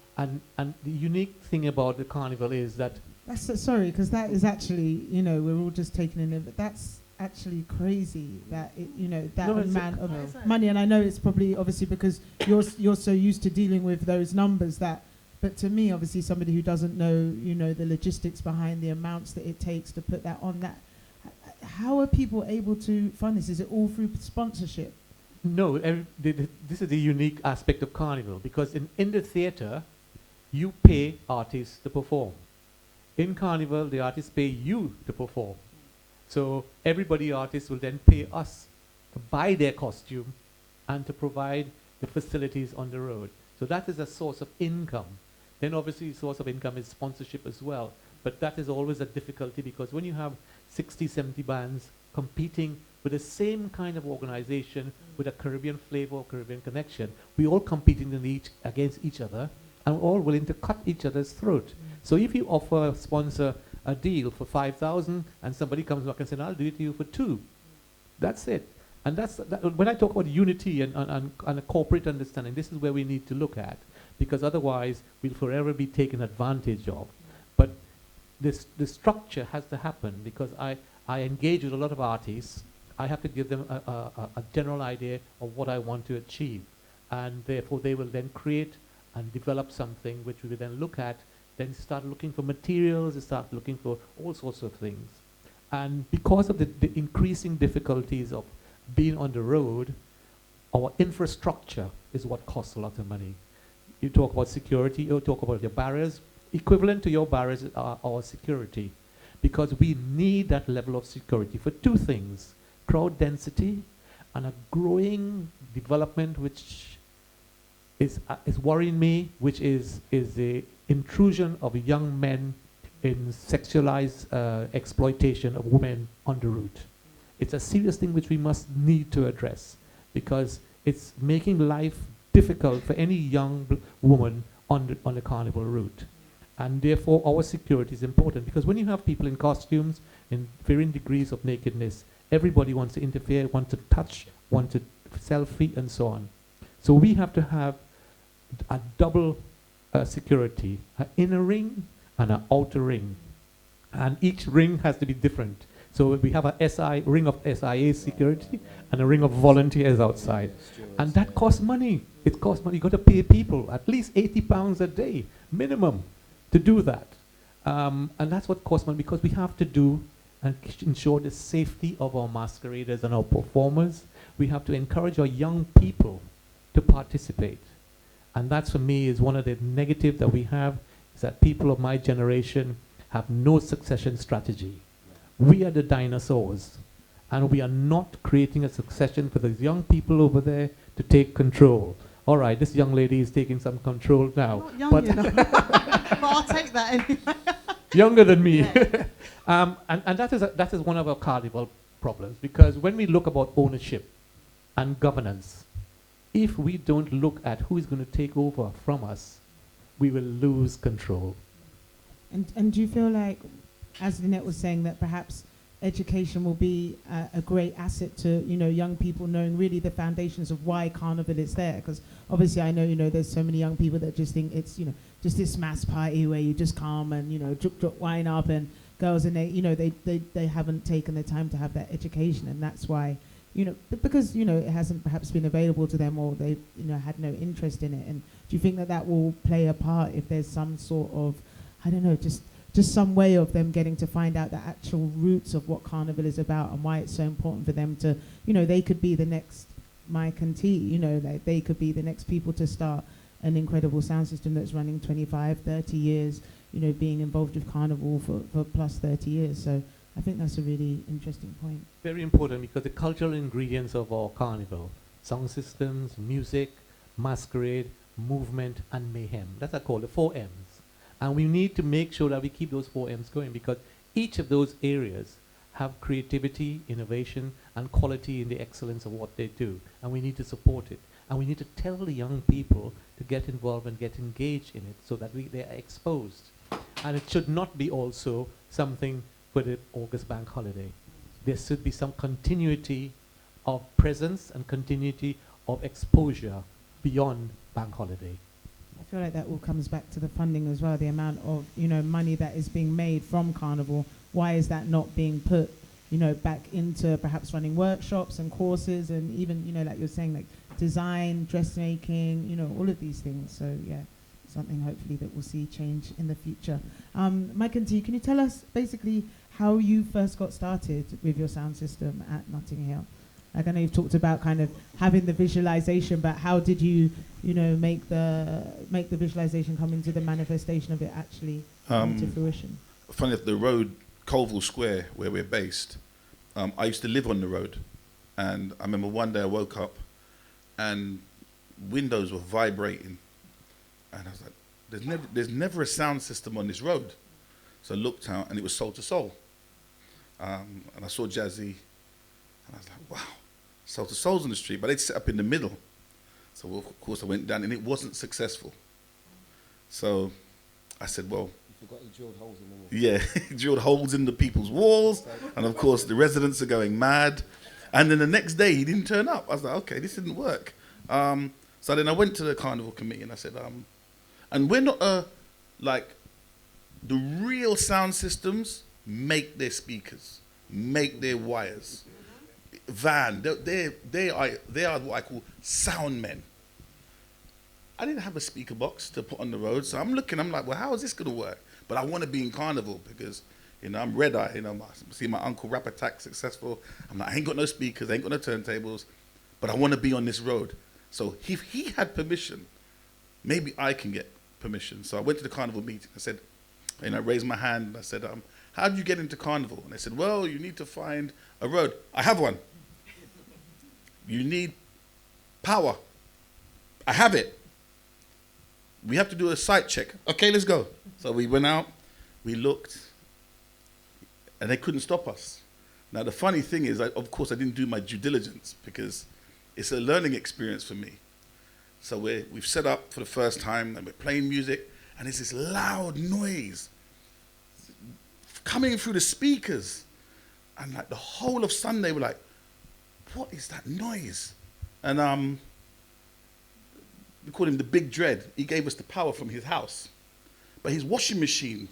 the unique thing about the carnival is that... Sorry, because that is actually, you know, we're all just taking in it, but that's actually crazy, that, you know, that amount of money. And I know it's probably, obviously, because you're so used to dealing with those numbers that... But to me, obviously, somebody who doesn't know, you know, the logistics behind the amounts that it takes to put that on, that, how are people able to fund this? Is it all through sponsorship? No, this is the unique aspect of Carnival, because in the theatre, you pay artists to perform. In Carnival, the artists pay you to perform. So artists will then pay us to buy their costume and to provide the facilities on the road. So that is a source of income. Then obviously the source of income is sponsorship as well. But that is always a difficulty, because when you have 60, 70 bands competing with the same kind of organization, with a Caribbean flavor or Caribbean connection, we all competing against each other, and all willing to cut each other's throat. So if you offer a sponsor a deal for 5,000 and somebody comes back and says, I'll do it to you for 2, that's it. And when I talk about unity and a corporate understanding, this is where we need to look at, because otherwise we'll forever be taken advantage of. But the structure has to happen, because I engage with a lot of artists. I have to give them a general idea of what I want to achieve, and therefore they will then create and develop something which we will then look at, then start looking for materials, start looking for all sorts of things. And because of the increasing difficulties of being on the road, our infrastructure is what costs a lot of money. You talk about security, you talk about your barriers. Equivalent to your barriers are our security, because we need that level of security for two things: crowd density and a growing development which is worrying me, which is the intrusion of young men in sexualized exploitation of women on the route. It's a serious thing which we must need to address, because it's making life difficult for any young woman on the carnival route. And therefore our security is important, because when you have people in costumes, in varying degrees of nakedness, everybody wants to interfere, want to touch, want to selfie, and so on. So we have to have a double security, an inner ring and an outer ring. And each ring has to be different. So we have a ring of SIA security and a ring of volunteers outside. And that costs money. It costs money. You've got to pay people at least £80 a day, minimum, to do that. And that's what costs money, because we have to do and ensure the safety of our masqueraders and our performers. We have to encourage our young people to participate. And that's, for me, is one of the negatives that we have, is that people of my generation have no succession strategy. We are the dinosaurs, and we are not creating a succession for those young people over there to take control. All right, this young lady is taking some control now. Not young enough. But I'll take that anyway. Younger than me. Yeah. And that is one of our carnival problems, because when we look about ownership and governance, if we don't look at who is going to take over from us, we will lose control. And do you feel like, as Lynette was saying, that perhaps education will be a great asset to, young people knowing really the foundations of why Carnival is there? Because obviously I know, there's so many young people that just think it's, just this mass party where you just come and, drop wine up, and girls, and they haven't taken the time to have that education. And that's why, because, it hasn't perhaps been available to them, or they, had no interest in it. And do you think that that will play a part if there's some sort of, I don't know, just some way of them getting to find out the actual roots of what Carnival is about, and why it's so important for them to, they could be the next Mike and T, they could be the next people to start an incredible sound system that's running 25, 30 years, being involved with Carnival for plus 30 years. So I think that's a really interesting point. Very important, because the cultural ingredients of our carnival, sound systems, music, masquerade, movement, and mayhem. That's what I call the 4 M's. And we need to make sure that we keep those 4 M's going, because each of those areas have creativity, innovation, and quality in the excellence of what they do. And we need to support it. And we need to tell the young people to get involved and get engaged in it, so that they are exposed. And it should not be also something for the August bank holiday. There should be some continuity of presence and continuity of exposure beyond bank holiday. I feel like that all comes back to the funding as well, the amount of, money that is being made from Carnival. Why is that not being put, back into perhaps running workshops and courses, and even, like you're saying, like design, dressmaking, all of these things. So yeah, something hopefully that we'll see change in the future. Mike and T, can you tell us basically how you first got started with your sound system at Notting Hill? Like, I know you've talked about kind of having the visualization, but how did you, make the visualization come into the manifestation of it actually come to fruition? Funny enough, the road, Colville Square, where we're based, I used to live on the road, and I remember one day I woke up and windows were vibrating, and I was like, there's never a sound system on this road. So I looked out, and it was Soul to Soul, and I saw Jazzy, and I was like, wow. Soul to Soul's on the street, but they'd set up in the middle. So of course I went down, and it wasn't successful. So I said, well, You forgot you drilled holes in the wall. yeah, drilled holes in the people's walls, and of course the residents are going mad. And then the next day he didn't turn up. I was like, okay, this didn't work. So then I went to the carnival committee and I said, and we're not like the real sound systems make their speakers, make their wires. Van, they are what I call sound men. I didn't have a speaker box to put on the road, so I'm like, well, how is this going to work? But I want to be in Carnival because, You know, I'm red eye. You know, I see my uncle Rap Attack successful. I'm like, I ain't got no speakers, I ain't got no turntables, but I want to be on this road. So if he had permission, maybe I can get permission. So I went to the carnival meeting. I said, you know, I raised my hand and I said, how did you get into carnival? And they said, well, you need to find a road. I have one. You need power. I have it. We have to do a site check. Okay, let's go. So we went out, we looked, and they couldn't stop us. Now, the funny thing is, of course, I didn't do my due diligence because it's a learning experience for me. So we've set up for the first time and we're playing music, and there's this loud noise coming through the speakers. And like the whole of Sunday, we're like, what is that noise? And we called him the Big Dread. He gave us the power from his house. But his washing machine,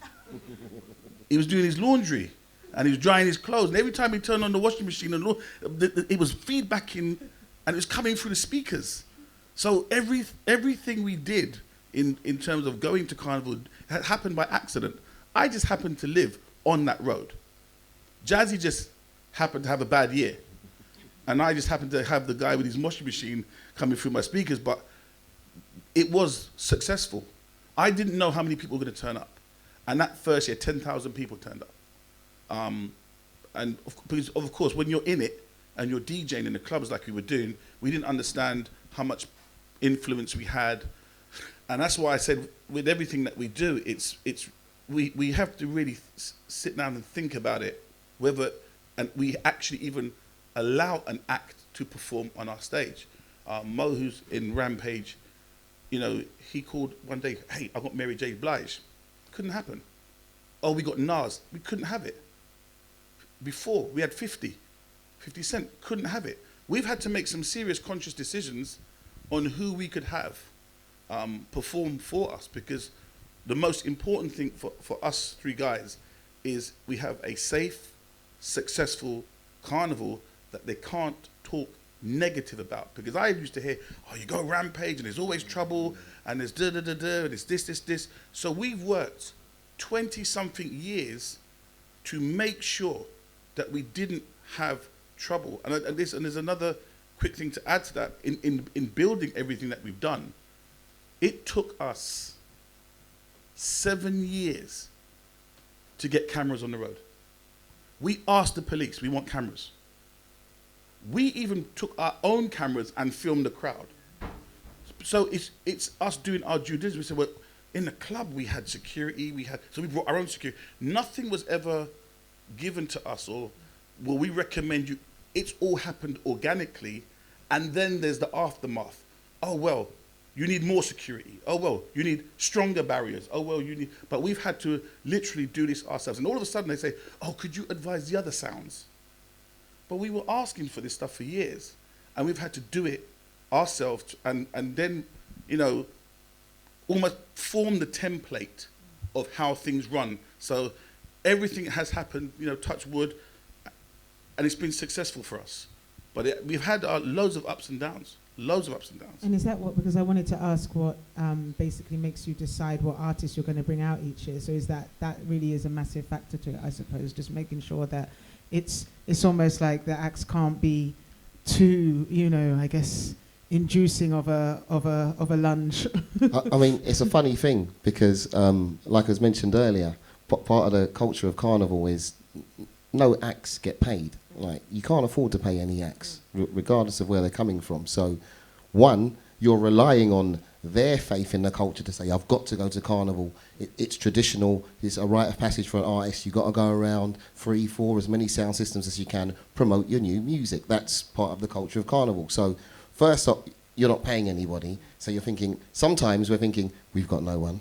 he was doing his laundry and he was drying his clothes. And every time he turned on the washing machine, it was feedbacking and it was coming through the speakers. So everything we did in terms of going to Carnival had happened by accident. I just happened to live on that road. Jazzy just happened to have a bad year. And I just happened to have the guy with his washing machine coming through my speakers, but it was successful. I didn't know how many people were going to turn up. And that first year, 10,000 people turned up. And of course, when you're in it and you're DJing in the clubs like we were doing, we didn't understand how much influence we had. And that's why I said with everything that we do, we have to really sit down and think about it, and we actually even allow an act to perform on our stage. Mo, who's in Rampage, you know, he called one day, hey, I got Mary J. Blige. Couldn't happen. Oh, we got Nas. We couldn't have it. Before, we had 50 Cent. Couldn't have it. We've had to make some serious conscious decisions on who we could have perform for us, because the most important thing for us three guys is we have a safe, successful carnival that they can't talk negative about. Because I used to hear, oh, you go Rampage and there's always trouble and there's da-da-da-da and it's this. So we've worked 20-something years to make sure that we didn't have trouble. And there's another quick thing to add to that. In building everything that we've done, it took us 7 years to get cameras on the road. We asked the police, we want cameras. We even took our own cameras and filmed the crowd. So it's us doing our due diligence. We said, well, in the club we had security, so we brought our own security. Nothing was ever given to us or, well, we recommend you. It's all happened organically, and then there's the aftermath. Oh, well, you need more security. Oh, well, you need stronger barriers. Oh, well, but we've had to literally do this ourselves. And all of a sudden they say, oh, could you advise the other sounds? But we were asking for this stuff for years, and we've had to do it ourselves and then, you know, almost form the template of how things run. So everything has happened, you know, touch wood, and it's been successful for us. But we've had loads of ups and downs. And is that because I wanted to ask what basically makes you decide what artists you're going to bring out each year? So is that really is a massive factor to it, I suppose, just making sure that it's almost like the acts can't be too, you know, I guess, inducing of a lunge. I mean, it's a funny thing because, like I was mentioned earlier, part of the culture of Carnival is no acts get paid. Like, you can't afford to pay any acts, regardless of where they're coming from. So, one, you're relying on their faith in the culture to say, I've got to go to Carnival. It's traditional. It's a rite of passage for an artist. You've got to go around 3, 4, as many sound systems as you can, promote your new music. That's part of the culture of Carnival. So, first up, you're not paying anybody. So you're thinking, sometimes we're thinking, we've got no one.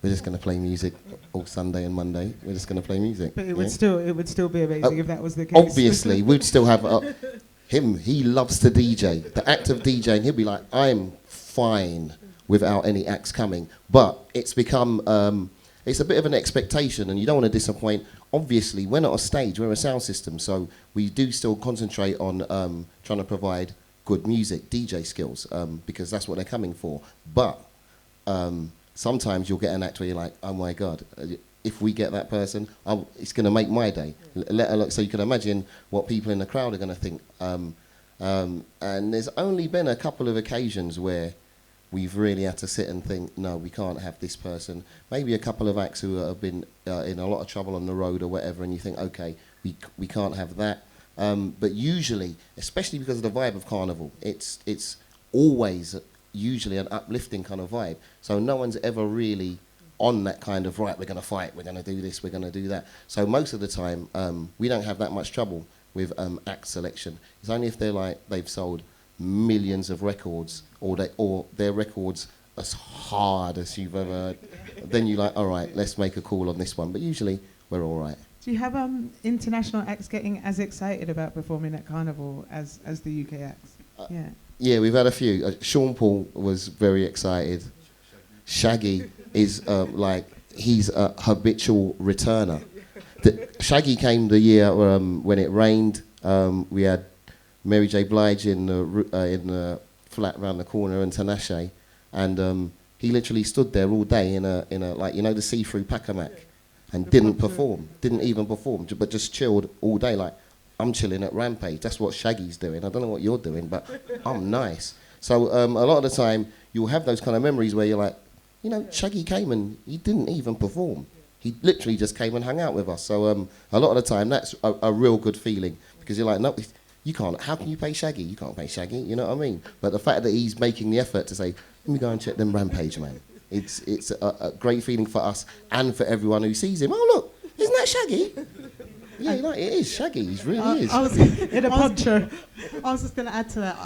We're just going to play music all Sunday and Monday. We're just going to play music. But it would still be amazing if that was the case. Obviously, we'd still have him. He loves to DJ. The act of DJing, he'll be like, I'm fine without any acts coming. But it's become, it's a bit of an expectation, and you don't want to disappoint. Obviously, we're not a stage, we're a sound system, so we do still concentrate on trying to provide good music, DJ skills, because that's what they're coming for. But sometimes you'll get an act where you're like, oh my God, if we get that person, it's going to make my day. Let alone, so you can imagine what people in the crowd are going to think. And there's only been a couple of occasions where we've really had to sit and think, no, we can't have this person. Maybe a couple of acts who have been in a lot of trouble on the road or whatever, and you think, okay, we can't have that. But usually, especially because of the vibe of Carnival, it's always usually an uplifting kind of vibe. So no one's ever really on that kind of, right, we're going to fight, we're going to do this, we're going to do that. So most of the time, we don't have that much trouble with act selection. It's only if they've sold millions of records, or their records as hard as you've ever heard, then you're like, all right, let's make a call on this one. But usually, we're all right. Do you have international acts getting as excited about performing at Carnival as the UK acts? Yeah. Yeah, we've had a few. Sean Paul was very excited. Shaggy is he's a habitual returner. Shaggy came the year when it rained. We had Mary J. Blige in the flat around the corner in Tinashe, and he literally stood there all day in a the see-through Pacamac, and didn't even perform, but just chilled all day. Like, I'm chilling at Rampage. That's what Shaggy's doing. I don't know what you're doing, but I'm nice. So a lot of the time, you'll have those kind of memories where you're like, Shaggy came and he didn't even perform. He literally just came and hung out with us. So a lot of the time, that's a real good feeling, because you're like, no, you can't. How can you pay Shaggy? You can't pay Shaggy. You know what I mean? But the fact that he's making the effort to say, let me go and check them Rampage, man. It's a great feeling for us and for everyone who sees him. Oh, look, isn't that Shaggy? Yeah, it is Shaggy. He really is. I was In a poncho. I was just going to add to that.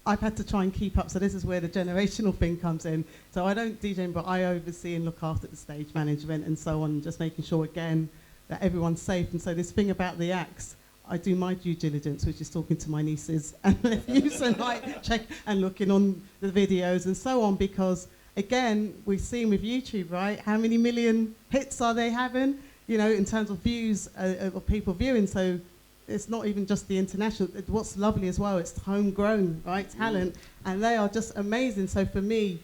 I've had to try and keep up, so this is where the generational thing comes in. So I don't DJ, but I oversee and look after the stage management and so on, just making sure, again, that everyone's safe. And so this thing about the acts, I do my due diligence, which is talking to my nieces and nephews and check and looking on the videos and so on, because, again, we've seen with YouTube, right, how many million hits are they having, in terms of views of people viewing. So it's not even just the international. What's lovely as well, it's homegrown, right, talent, and they are just amazing. So for me,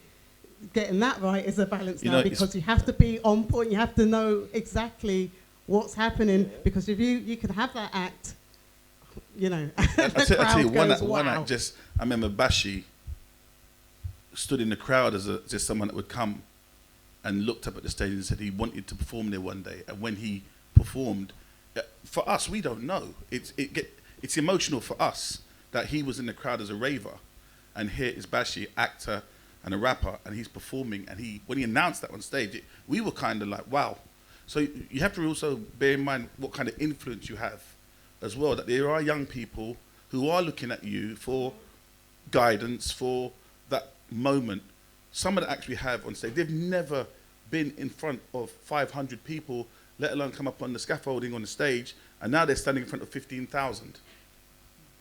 getting that right is a balance now, because you have to be on point. You have to know exactly what's happening, because if you could have that act, I tell you, one act I remember Bashi stood in the crowd as just someone that would come and looked up at the stage and said he wanted to perform there one day. And when he performed, for us, we don't know. It's emotional for us that he was in the crowd as a raver, and here is Bashi, actor and a rapper, and he's performing. And when he announced that on stage, we were kind of like, wow. So you have to also bear in mind what kind of influence you have as well, that there are young people who are looking at you for guidance, for that moment. Some of the acts we have on stage, they've never been in front of 500 people, let alone come up on the scaffolding on the stage, and now they're standing in front of 15,000.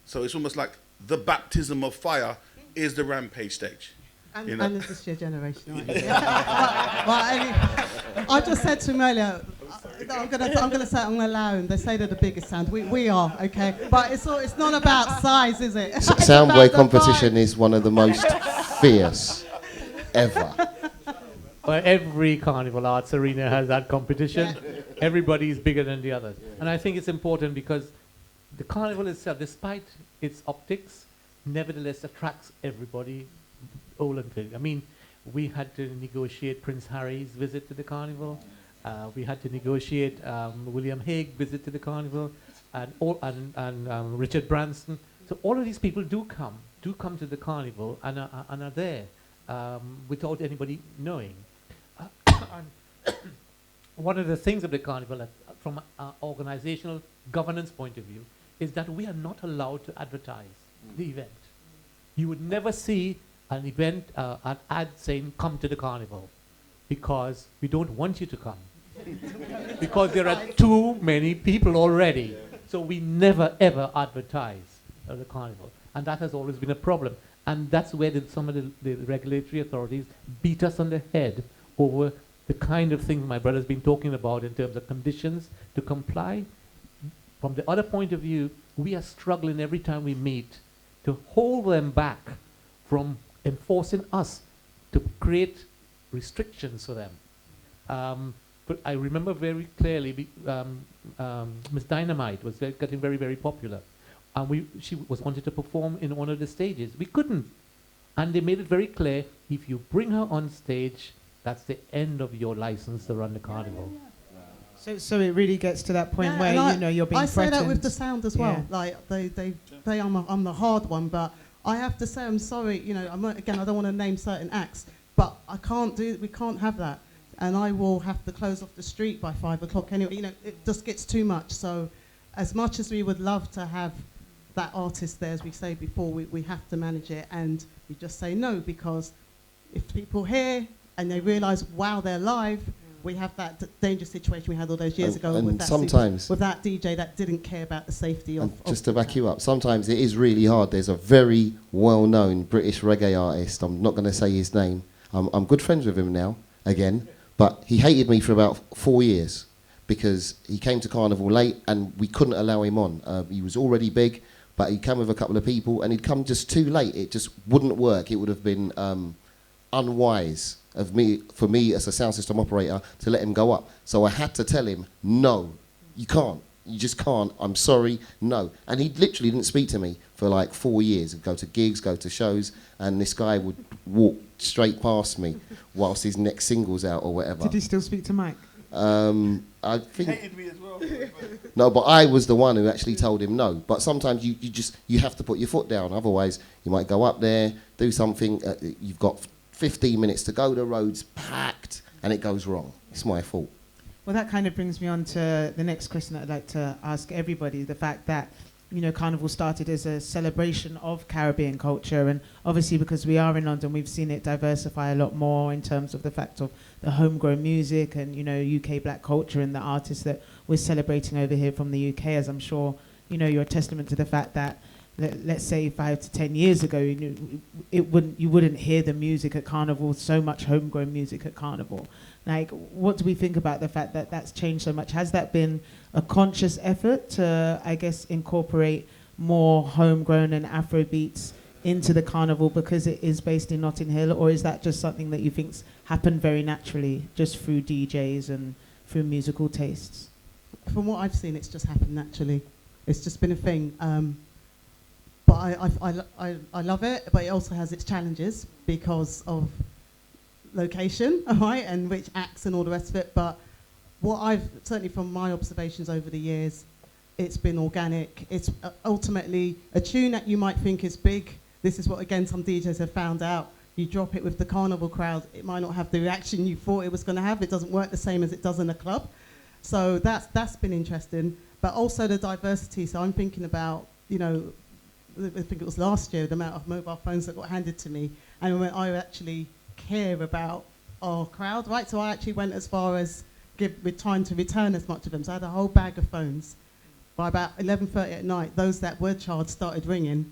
So it's almost like the baptism of fire is the Rampage stage. And it's this year generation, right? I just said to him earlier, I'm going to allow him. They say they're the biggest sound. We are, okay? But it's not about size, is it? Soundboy competition is one of the most fierce ever. Well, every Carnival Arts arena has that competition. Yeah. Everybody is bigger than the others. And I think it's important because the Carnival itself, despite its optics, nevertheless attracts everybody, old and young. I mean, we had to negotiate Prince Harry's visit to the Carnival. We had to negotiate William Hague visit to the Carnival, and Richard Branson. So all of these people do come to the Carnival and are there without anybody knowing. One of the things of the Carnival, from an organizational governance point of view, is that we are not allowed to advertise the event. You would never see an event, an ad saying, come to the Carnival, because we don't want you to come. Because there are too many people already. So we never, ever advertise the Carnival. And that has always been a problem. And that's where some of the regulatory authorities beat us on the head over the kind of things my brother's been talking about in terms of conditions to comply. From the other point of view, we are struggling every time we meet to hold them back from enforcing us, to create restrictions for them. but I remember very clearly, Miss Dynamite was getting very, very popular. And she was wanted to perform in one of the stages. We couldn't. And they made it very clear, if you bring her on stage, that's the end of your license to run the carnival. So it really gets to that point where you're being I threatened. say that with the sound as well. Yeah. Like I'm the hard one, but I have to say I'm sorry. I don't want to name certain acts, but we can't have that, and I will have to close off the street by 5 o'clock anyway. It just gets too much. So, as much as we would love to have that artist there, as we say before, we have to manage it, and we just say no, because if people hear and they realise, wow, they're live, we have that dangerous situation we had all those years ago with that DJ that didn't care about the safety of... Just to back you up, sometimes it is really hard. There's a very well-known British reggae artist, I'm not going to say his name, I'm good friends with him now, again, but he hated me for about 4 years because he came to Carnival late and we couldn't allow him on. He was already big, but he'd come with a couple of people and he'd come just too late. It just wouldn't work. It would have been unwise for me as a sound system operator to let him go up. So I had to tell him, no, you can't. You just can't. I'm sorry, no. And he literally didn't speak to me for like 4 years. He'd go to gigs, go to shows, and this guy would walk straight past me whilst his next single's out or whatever. Did he still speak to Mike? I think... He hated me as well. No, but I was the one who actually told him no. But sometimes you have to put your foot down. Otherwise, you might go up there, do something. You've got 15 minutes to go. The road's packed, and it goes wrong. It's my fault. Well, that kind of brings me on to the next question that I'd like to ask everybody. The fact that, Carnival started as a celebration of Caribbean culture, and obviously because we are in London, we've seen it diversify a lot more in terms of the fact of the homegrown music and, UK black culture and the artists that we're celebrating over here from the UK, as I'm sure, you're a testament to the fact that, let's say 5 to 10 years ago, you wouldn't hear the music at Carnival, so much homegrown music at Carnival. Like, what do we think about the fact that that's changed so much? Has that been a conscious effort to, I guess, incorporate more homegrown and Afro beats into the Carnival because it is based in Notting Hill, or is that just something that you think's happened very naturally, just through DJs and through musical tastes? From what I've seen, it's just happened naturally. It's just been a thing. But I love it, but it also has its challenges because of location, all right, and which acts and all the rest of it. But what I've, certainly from my observations over the years, it's been organic. It's ultimately a tune that you might think is big. This is what, again, some DJs have found out. You drop it with the Carnival crowd, it might not have the reaction you thought it was going to have. It doesn't work the same as it does in a club. So that's been interesting. But also the diversity. So I'm thinking about, I think it was last year, the amount of mobile phones that got handed to me. And when I actually care about our crowd, right? So I actually went as far as with time to return as much of them. So I had a whole bag of phones. By about 11:30 at night, those that were charged started ringing,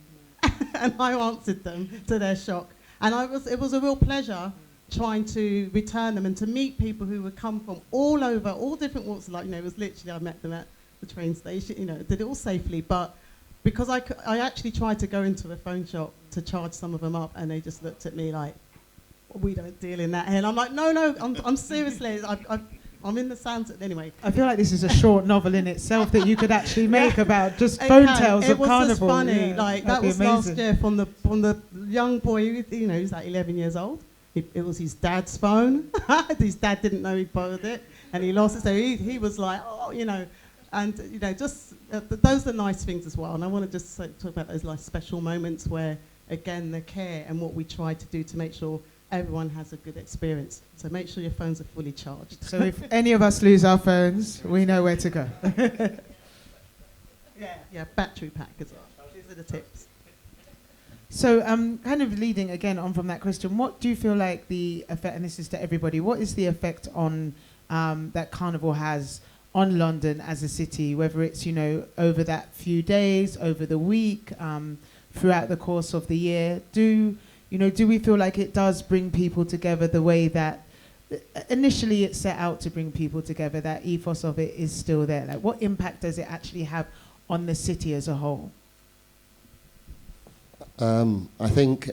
and I answered them to their shock. And it was a real pleasure trying to return them and to meet people who would come from all over, all different walks of life. It was literally, I met them at the train station, did it all safely. But because I actually tried to go into a phone shop to charge some of them up, and they just looked at me like, we don't deal in that here. And I'm like, no, I'm seriously, I'm in the sound. Anyway, I feel like this is a short novel in itself that you could actually make about just phone tales of Carnival. It was just funny. Yeah, like that was amazing. Last year from the young boy. He's like 11 years old. It was his dad's phone. His dad didn't know he borrowed it, and he lost it. So he was like, and just those are nice things as well. And I want to just talk about those like special moments where, again, the care and what we try to do to make sure everyone has a good experience. So make sure your phones are fully charged. So if any of us lose our phones, we know where to go. Yeah, battery pack as well. These are the tips. So kind of leading again on from that question, what do you feel like the effect, and this is to everybody, what is the effect on that Carnival has on London as a city, whether it's, over that few days, over the week, throughout the course of the year? Do we feel like it does bring people together the way that initially it set out to bring people together, that ethos of it is still there? Like, what impact does it actually have on the city as a whole? I think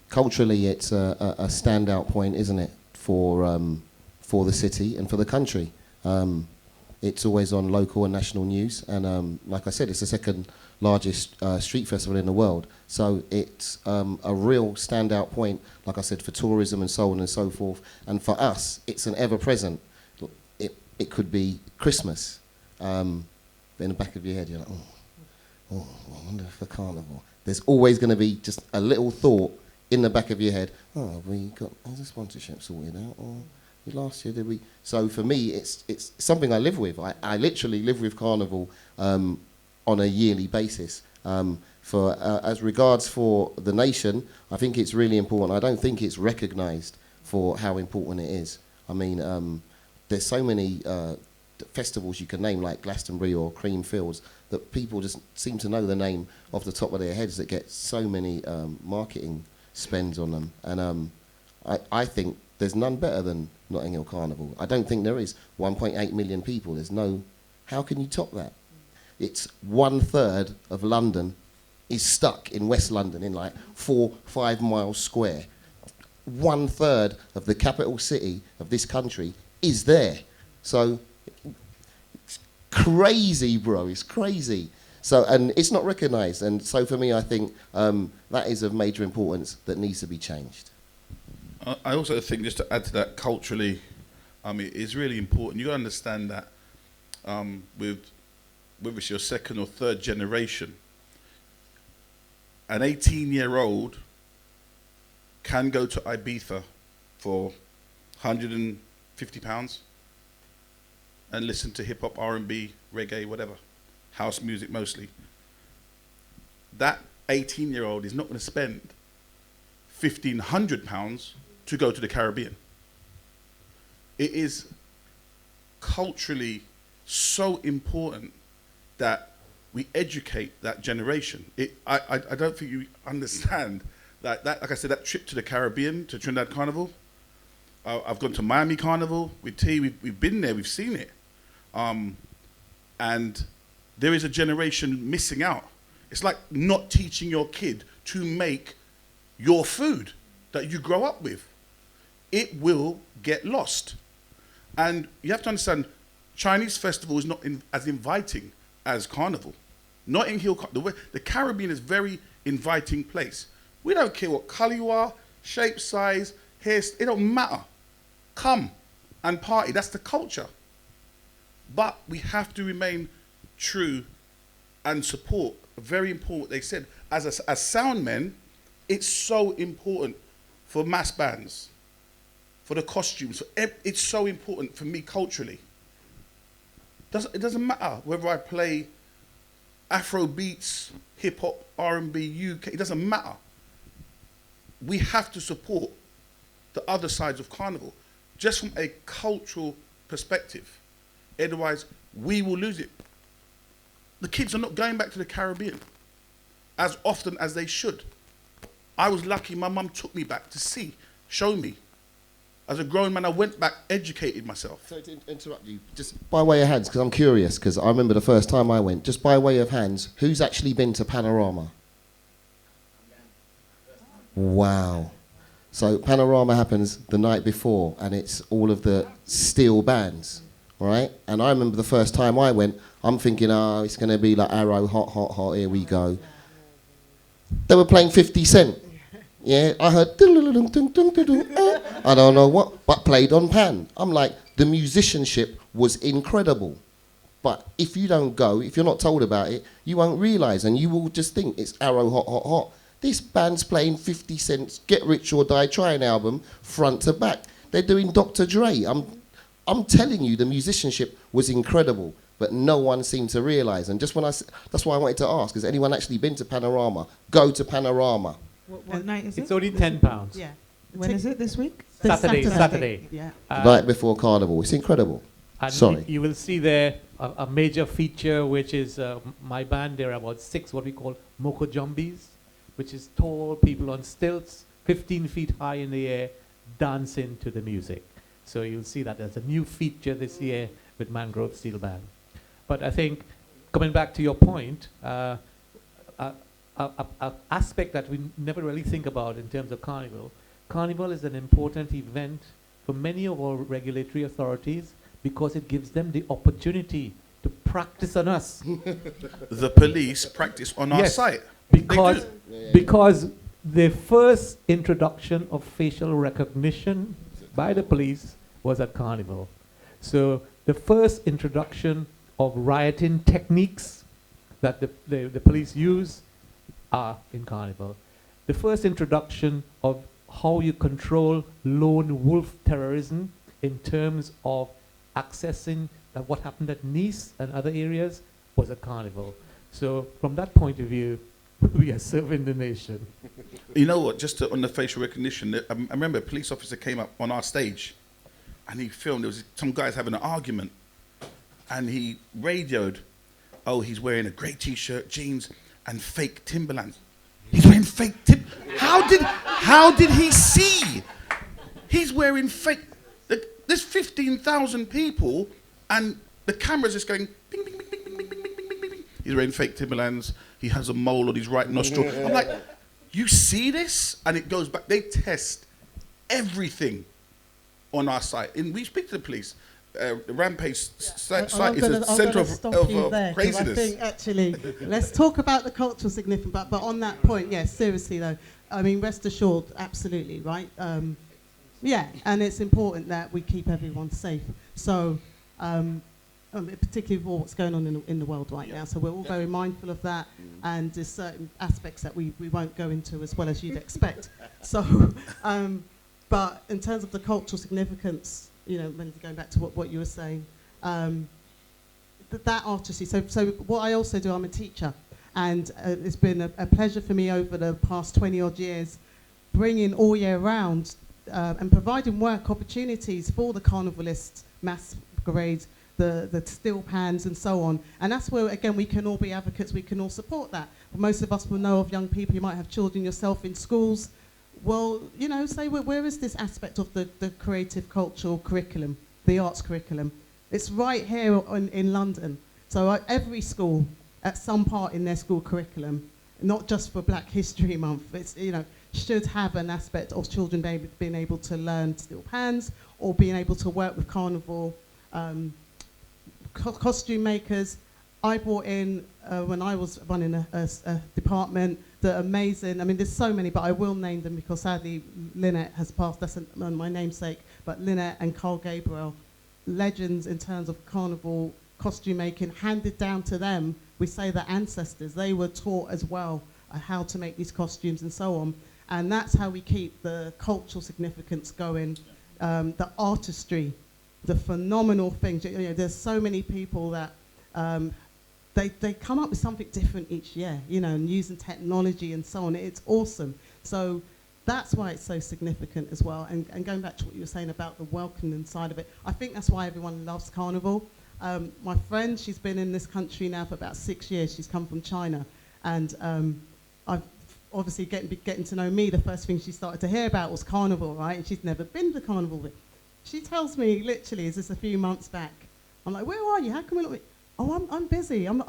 culturally it's a standout point, isn't it, for for the city and for the country. It's always on local and national news, and like I said, it's the second largest street festival in the world. So it's a real standout point, like I said, for tourism and so on and so forth. And for us, it's an ever-present. It could be Christmas. But in the back of your head, you're like, I wonder if the carnival. There's always going to be just a little thought in the back of your head. Oh, has the sponsorship sorted out? Or last year did we? So for me, it's something I live with. I literally live with carnival on a yearly basis. As regards for the nation, I think it's really important. I don't think it's recognised for how important it is. I mean, there's so many festivals you can name, like Glastonbury or Creamfields, that people just seem to know the name off the top of their heads, that get so many marketing spends on them. And I think there's none better than Notting Hill Carnival. I don't think there is. 1.8 million people. There's no... How can you top that? It's 1/3 of London is stuck in West London in like 4-5 miles square. 1/3 of the capital city of this country is there. So it's crazy, bro. It's crazy. So, and it's not recognised. And so for me, I think that is of major importance that needs to be changed. I also think, just to add to that, culturally, it's really important. You got to understand that whether it's your second or third generation, an 18-year-old can go to Ibiza for £150 and listen to hip hop, R&B, reggae, whatever, house music mostly. That 18-year-old is not going to spend £1,500 to go to the Caribbean. It is culturally so important that we educate that generation. I don't think you understand that, like I said, that trip to the Caribbean, to Trinidad Carnival. I've gone to Miami Carnival with T. We've been there, we've seen it. And there is a generation missing out. It's like not teaching your kid to make your food that you grow up with. It will get lost. And you have to understand, Chinese festival is not as inviting as Carnival. Notting Hill, the Caribbean is a very inviting place. We don't care what colour you are, shape, size, hair, it don't matter. Come and party, that's the culture. But we have to remain true and support. Very important, they said, as sound men, it's so important for mass bands, for the costumes. It's so important for me culturally. It doesn't matter whether I play Afro beats, hip hop, R&B, UK. It doesn't matter. We have to support the other sides of Carnival, just from a cultural perspective. Otherwise, we will lose it. The kids are not going back to the Caribbean as often as they should. I was lucky my mum took me back to show me. As a grown man, I went back, educated myself. Sorry to interrupt you, just by way of hands, because I'm curious, because I remember the first time I went, just by way of hands, who's actually been to Panorama? Wow. So Panorama happens the night before, and it's all of the steel bands, right? And I remember the first time I went, I'm thinking, it's going to be like Arrow, hot, hot, hot, here we go. They were playing 50 Cent. Yeah, I heard, I don't know what, but played on pan. I'm like, the musicianship was incredible. But if you don't go, if you're not told about it, you won't realise, and you will just think it's Arrow, hot, hot, hot. This band's playing 50 Cent's Get Rich or Die Trying album front to back. They're doing Dr. Dre. I'm telling you, the musicianship was incredible, but no one seemed to realise. And just that's why I wanted to ask, has anyone actually been to Panorama? Go to Panorama. What night is it? It's only £10. Yeah. When is it, this week? Saturday. Yeah. Night before Carnival. It's incredible. And Sorry. you will see there a major feature, which is my band. There are about 6 what we call Jamii, which is tall people on stilts, 15 feet high in the air, dancing to the music. So you'll see that there's a new feature this year with Mangrove Steel Band. But I think, coming back to your point, an aspect that we never really think about in terms of Carnival. Carnival is an important event for many of our regulatory authorities because it gives them the opportunity to practice on us. The police practice on our Yes, site. because They do. because the first introduction of facial recognition by the police was at Carnival. So the first introduction of rioting techniques that the police use are in Carnival. The first introduction of how you control lone wolf terrorism in terms of accessing what happened at Nice and other areas was at Carnival. So from that point of view, we are serving the nation. You know what? Just on the facial recognition, I remember a police officer came up on our stage, and he filmed. There was some guys having an argument, and he radioed, "Oh, he's wearing a grey T-shirt, jeans, and fake Timberlands." He's wearing fake How did he see? He's wearing fake. There's 15,000 people, and the camera's just going bing, bing, bing, bing, bing, bing, bing, bing, bing, bing. He's wearing fake Timberlands. He has a mole on his right nostril. I'm like, you see this? And it goes back. They test everything on our site. And we speak to the police. The Rampage site is a centre of craziness. I think actually, let's talk about the cultural significance. But on that point, yes, seriously though, I mean, rest assured, absolutely, right? Yeah, and it's important that we keep everyone safe. So, particularly with what's going on in the world right now. So we're all very mindful of that, and there's certain aspects that we won't go into as well as you'd expect. So, but in terms of the cultural significance, you know, when going back to what you were saying, that artistry. So what I also do, I'm a teacher, and it's been a pleasure for me over the past 20 odd years, bringing all year round and providing work opportunities for the carnivalists, masquerades, the steel pans and so on. And that's where, again, we can all be advocates, we can all support that. Most of us will know of young people, you might have children yourself in schools. Well, you know, say where is this aspect of the creative cultural curriculum, the arts curriculum? It's right here in London. So every school, at some part in their school curriculum, not just for Black History Month, it's, you know, should have an aspect of children being able to learn steel pans or being able to work with carnival costume makers. I brought in, when I was running a department, the amazing, I mean, there's so many, but I will name them because sadly Lynette has passed, that's my namesake, but Lynette and Carl Gabriel, legends in terms of carnival costume making, handed down to them, we say the ancestors, they were taught as well how to make these costumes and so on. And that's how we keep the cultural significance going, the artistry, the phenomenal things. You know, there's so many people that they come up with something different each year, you know, and using technology and so on. It's awesome. So that's why it's so significant as well. And going back to what you were saying about the welcoming side of it, I think that's why everyone loves Carnival. My friend, she's been in this country now for about 6 years. She's come from China. And I've obviously getting to know me, the first thing she started to hear about was Carnival, right? And she's never been to Carnival. She tells me, literally, is this a few months back? I'm like, where are you? How come we look? Oh, I'm busy. I'm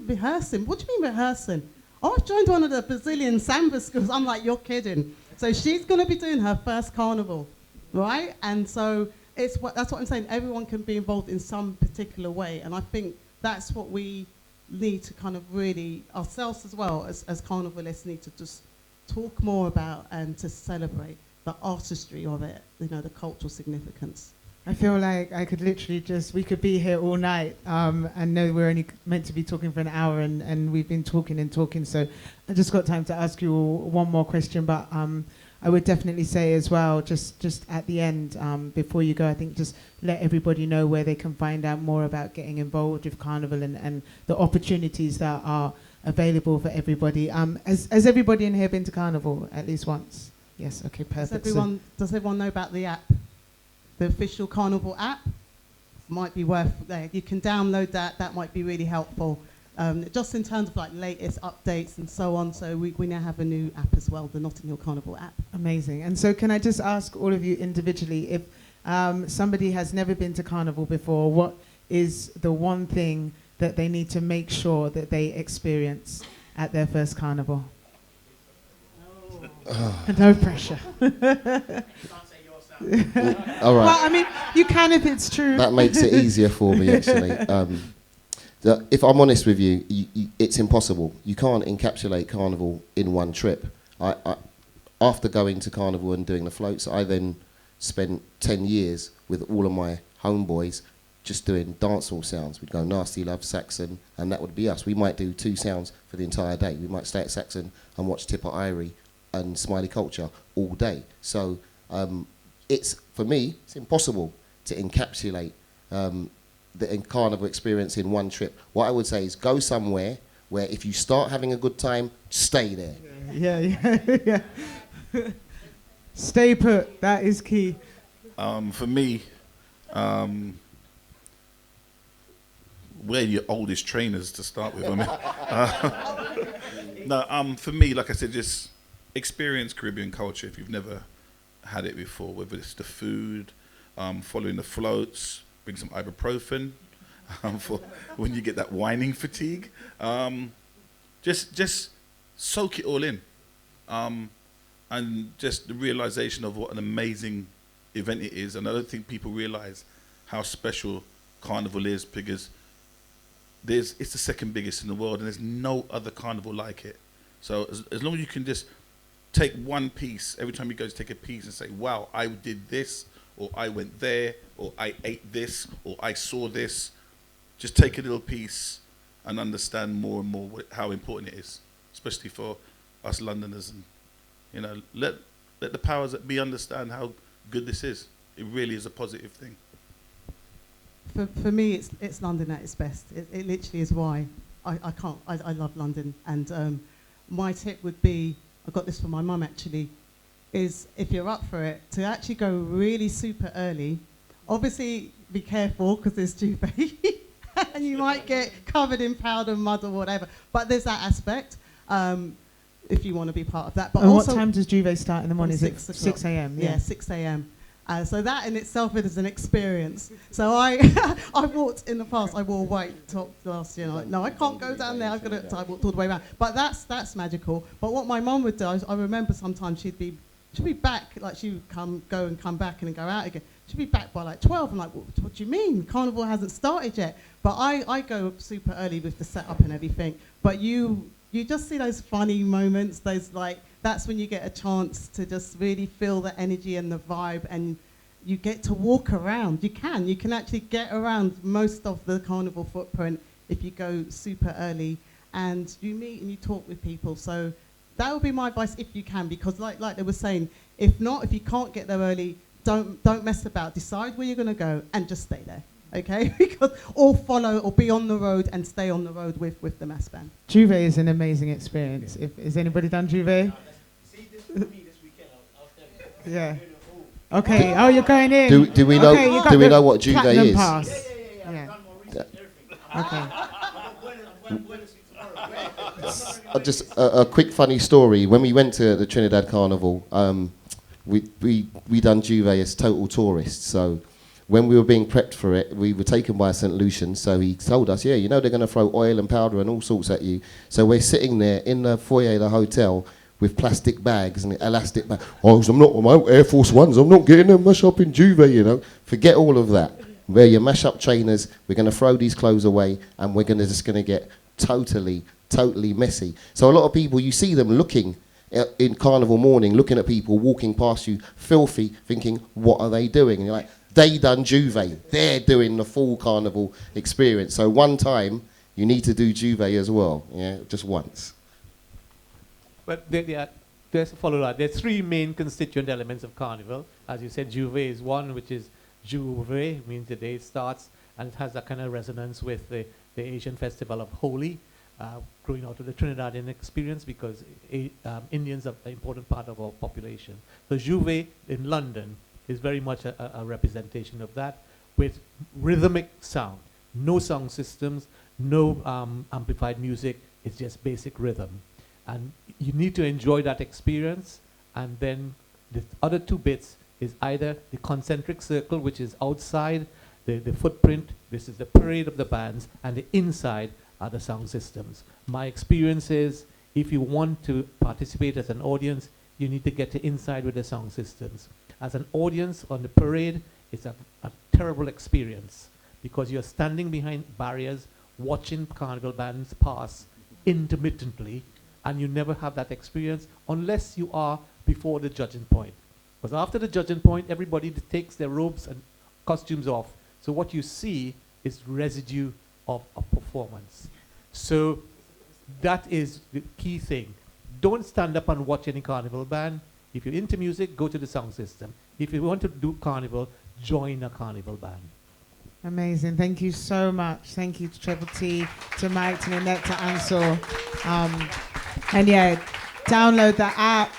rehearsing. What do you mean rehearsing? Oh, I've joined one of the Brazilian samba schools. I'm like, you're kidding. So she's going to be doing her first carnival, right? And so that's what I'm saying. Everyone can be involved in some particular way. And I think that's what we need to kind of really, ourselves as well, as carnivalists, need to just talk more about and to celebrate the artistry of it, you know, the cultural significance. I feel like I could literally we could be here all night. I know we're only meant to be talking for an hour, and we've been talking and talking, so I just got time to ask you all one more question, but I would definitely say as well, just at the end, before you go, I think just let everybody know where they can find out more about getting involved with Carnival and the opportunities that are available for everybody. Has everybody in here been to Carnival at least once? Yes, okay, perfect. Does everyone know about the app? The official Carnival app might be worth, you can download that might be really helpful. Just in terms of like latest updates and so on, so we now have a new app as well, the Notting Hill Carnival app. Amazing. And so can I just ask all of you individually, if somebody has never been to Carnival before, what is the one thing that they need to make sure that they experience at their first Carnival? No pressure. You can't say yourself. All right. Well, I mean, you can if it's true. That makes it easier for me, actually. If I'm honest with you, it's impossible. You can't encapsulate Carnival in one trip. After going to Carnival and doing the floats, I then spent 10 years with all of my homeboys just doing dancehall sounds. We'd go Nasty Love, Saxon, and that would be us. We might do 2 sounds for the entire day. We might stay at Saxon and watch Tipper Irie and Smiley Culture all day. So for me, it's impossible to encapsulate the Carnival experience in one trip. What I would say is go somewhere where if you start having a good time, stay there. Yeah. Stay put, that is key. For me, we're your oldest trainers to start with. For me, like I said, just experience Caribbean culture if you've never had it before, whether it's the food, following the floats, bring some ibuprofen for when you get that whining fatigue. Just soak it all in. And just the realization of what an amazing event it is. And I don't think people realize how special Carnival is, because it's the second biggest in the world and there's no other carnival like it. So as long as you can just take one piece, every time you go to take a piece and say, wow, I did this, or I went there, or I ate this, or I saw this, just take a little piece and understand more and more how important it is, especially for us Londoners. And let the powers that be understand how good this is. It really is a positive thing. For me, it's London at its best. It literally is why I love London. And my tip would be, I got this from my mum actually, is if you're up for it, to actually go really super early. Obviously, be careful because there's Juve and you might get covered in powder, mud or whatever. But there's that aspect. If you want to be part of that. But and also, what time does Juve start in the morning? 6 a.m. Yeah, 6 a.m. So that in itself is an experience. So I walked in the past. I wore a white top last year. No, I can't go down there. So I walked all the way around. But that's magical. But what my mum would do, I remember sometimes she'd be back. Like she would go and come back and then go out again. She'd be back by like 12. I'm like, what do you mean? Carnival hasn't started yet. But I go super early with the setup and everything. But you just see those funny moments, that's when you get a chance to just really feel the energy and the vibe, and you get to walk around. You can actually get around most of the Carnival footprint if you go super early, and you meet and you talk with people. So that would be my advice if you can, because like they were saying, if you can't get there early, don't mess about. Decide where you're going to go and just stay there. Okay, or follow or be on the road and stay on the road with the mass band. Juve is an amazing experience. Has anybody done Juve? See, this is me this weekend. I'll tell you. Yeah. Okay. Oh, you're going in. Do we know? Okay, do we know what Juve platinum is? Pass. Yeah. I've done more research, everything. Okay. I'm going to see tomorrow. Just a quick funny story. When we went to the Trinidad Carnival, we done Juve as total tourists. So when we were being prepped for it, we were taken by St. Lucian, so he told us, they're going to throw oil and powder and all sorts at you. So we're sitting there in the foyer of the hotel with plastic bags and elastic bags. Oh, I'm not, my Air Force Ones, I'm not getting them mash up in Juve, Forget all of that. We're your mash up trainers, we're going to throw these clothes away, and we're just going to get totally messy. So a lot of people, you see them looking in Carnival morning, looking at people walking past you, filthy, thinking, what are they doing? And you're like, they done Juve. They're doing the full Carnival experience. So one time, you need to do Juve as well. Yeah, just once. But there's a follow that. There's 3 main constituent elements of Carnival. As you said, Juve is one, which is Juve, means the day starts, and it has that kind of resonance with the Asian festival of Holi, growing out of the Trinidadian experience, because Indians are an important part of our population. So Juve in London is very much a representation of that, with rhythmic sound. No sound systems, no amplified music, it's just basic rhythm. And you need to enjoy that experience, and then the other 2 bits is either the concentric circle, which is outside the footprint, this is the parade of the bands, and the inside are the sound systems. My experience is, if you want to participate as an audience, you need to get to inside with the sound systems. As an audience on the parade, it's a terrible experience because you're standing behind barriers, watching carnival bands pass intermittently, and you never have that experience unless you are before the judging point. Because after the judging point, everybody takes their robes and costumes off. So what you see is residue of a performance. So that is the key thing. Don't stand up and watch any carnival band. If you're into music, go to the sound system. If you want to do carnival, join a carnival band. Amazing. Thank you so much. Thank you to Triple T, to Mike, to Nanette, to Ansel. And yeah, download the app.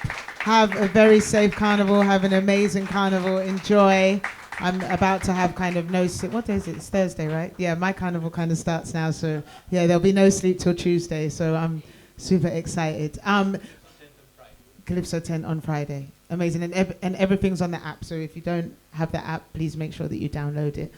Have a very safe carnival. Have an amazing carnival. Enjoy. I'm about to have kind of no sleep. What day is it? It's Thursday, right? Yeah, my carnival kind of starts now. So yeah, there'll be no sleep till Tuesday. So I'm super excited. Calypso 10 on Friday. Amazing. And everything's on the app. So if you don't have the app, please make sure that you download it.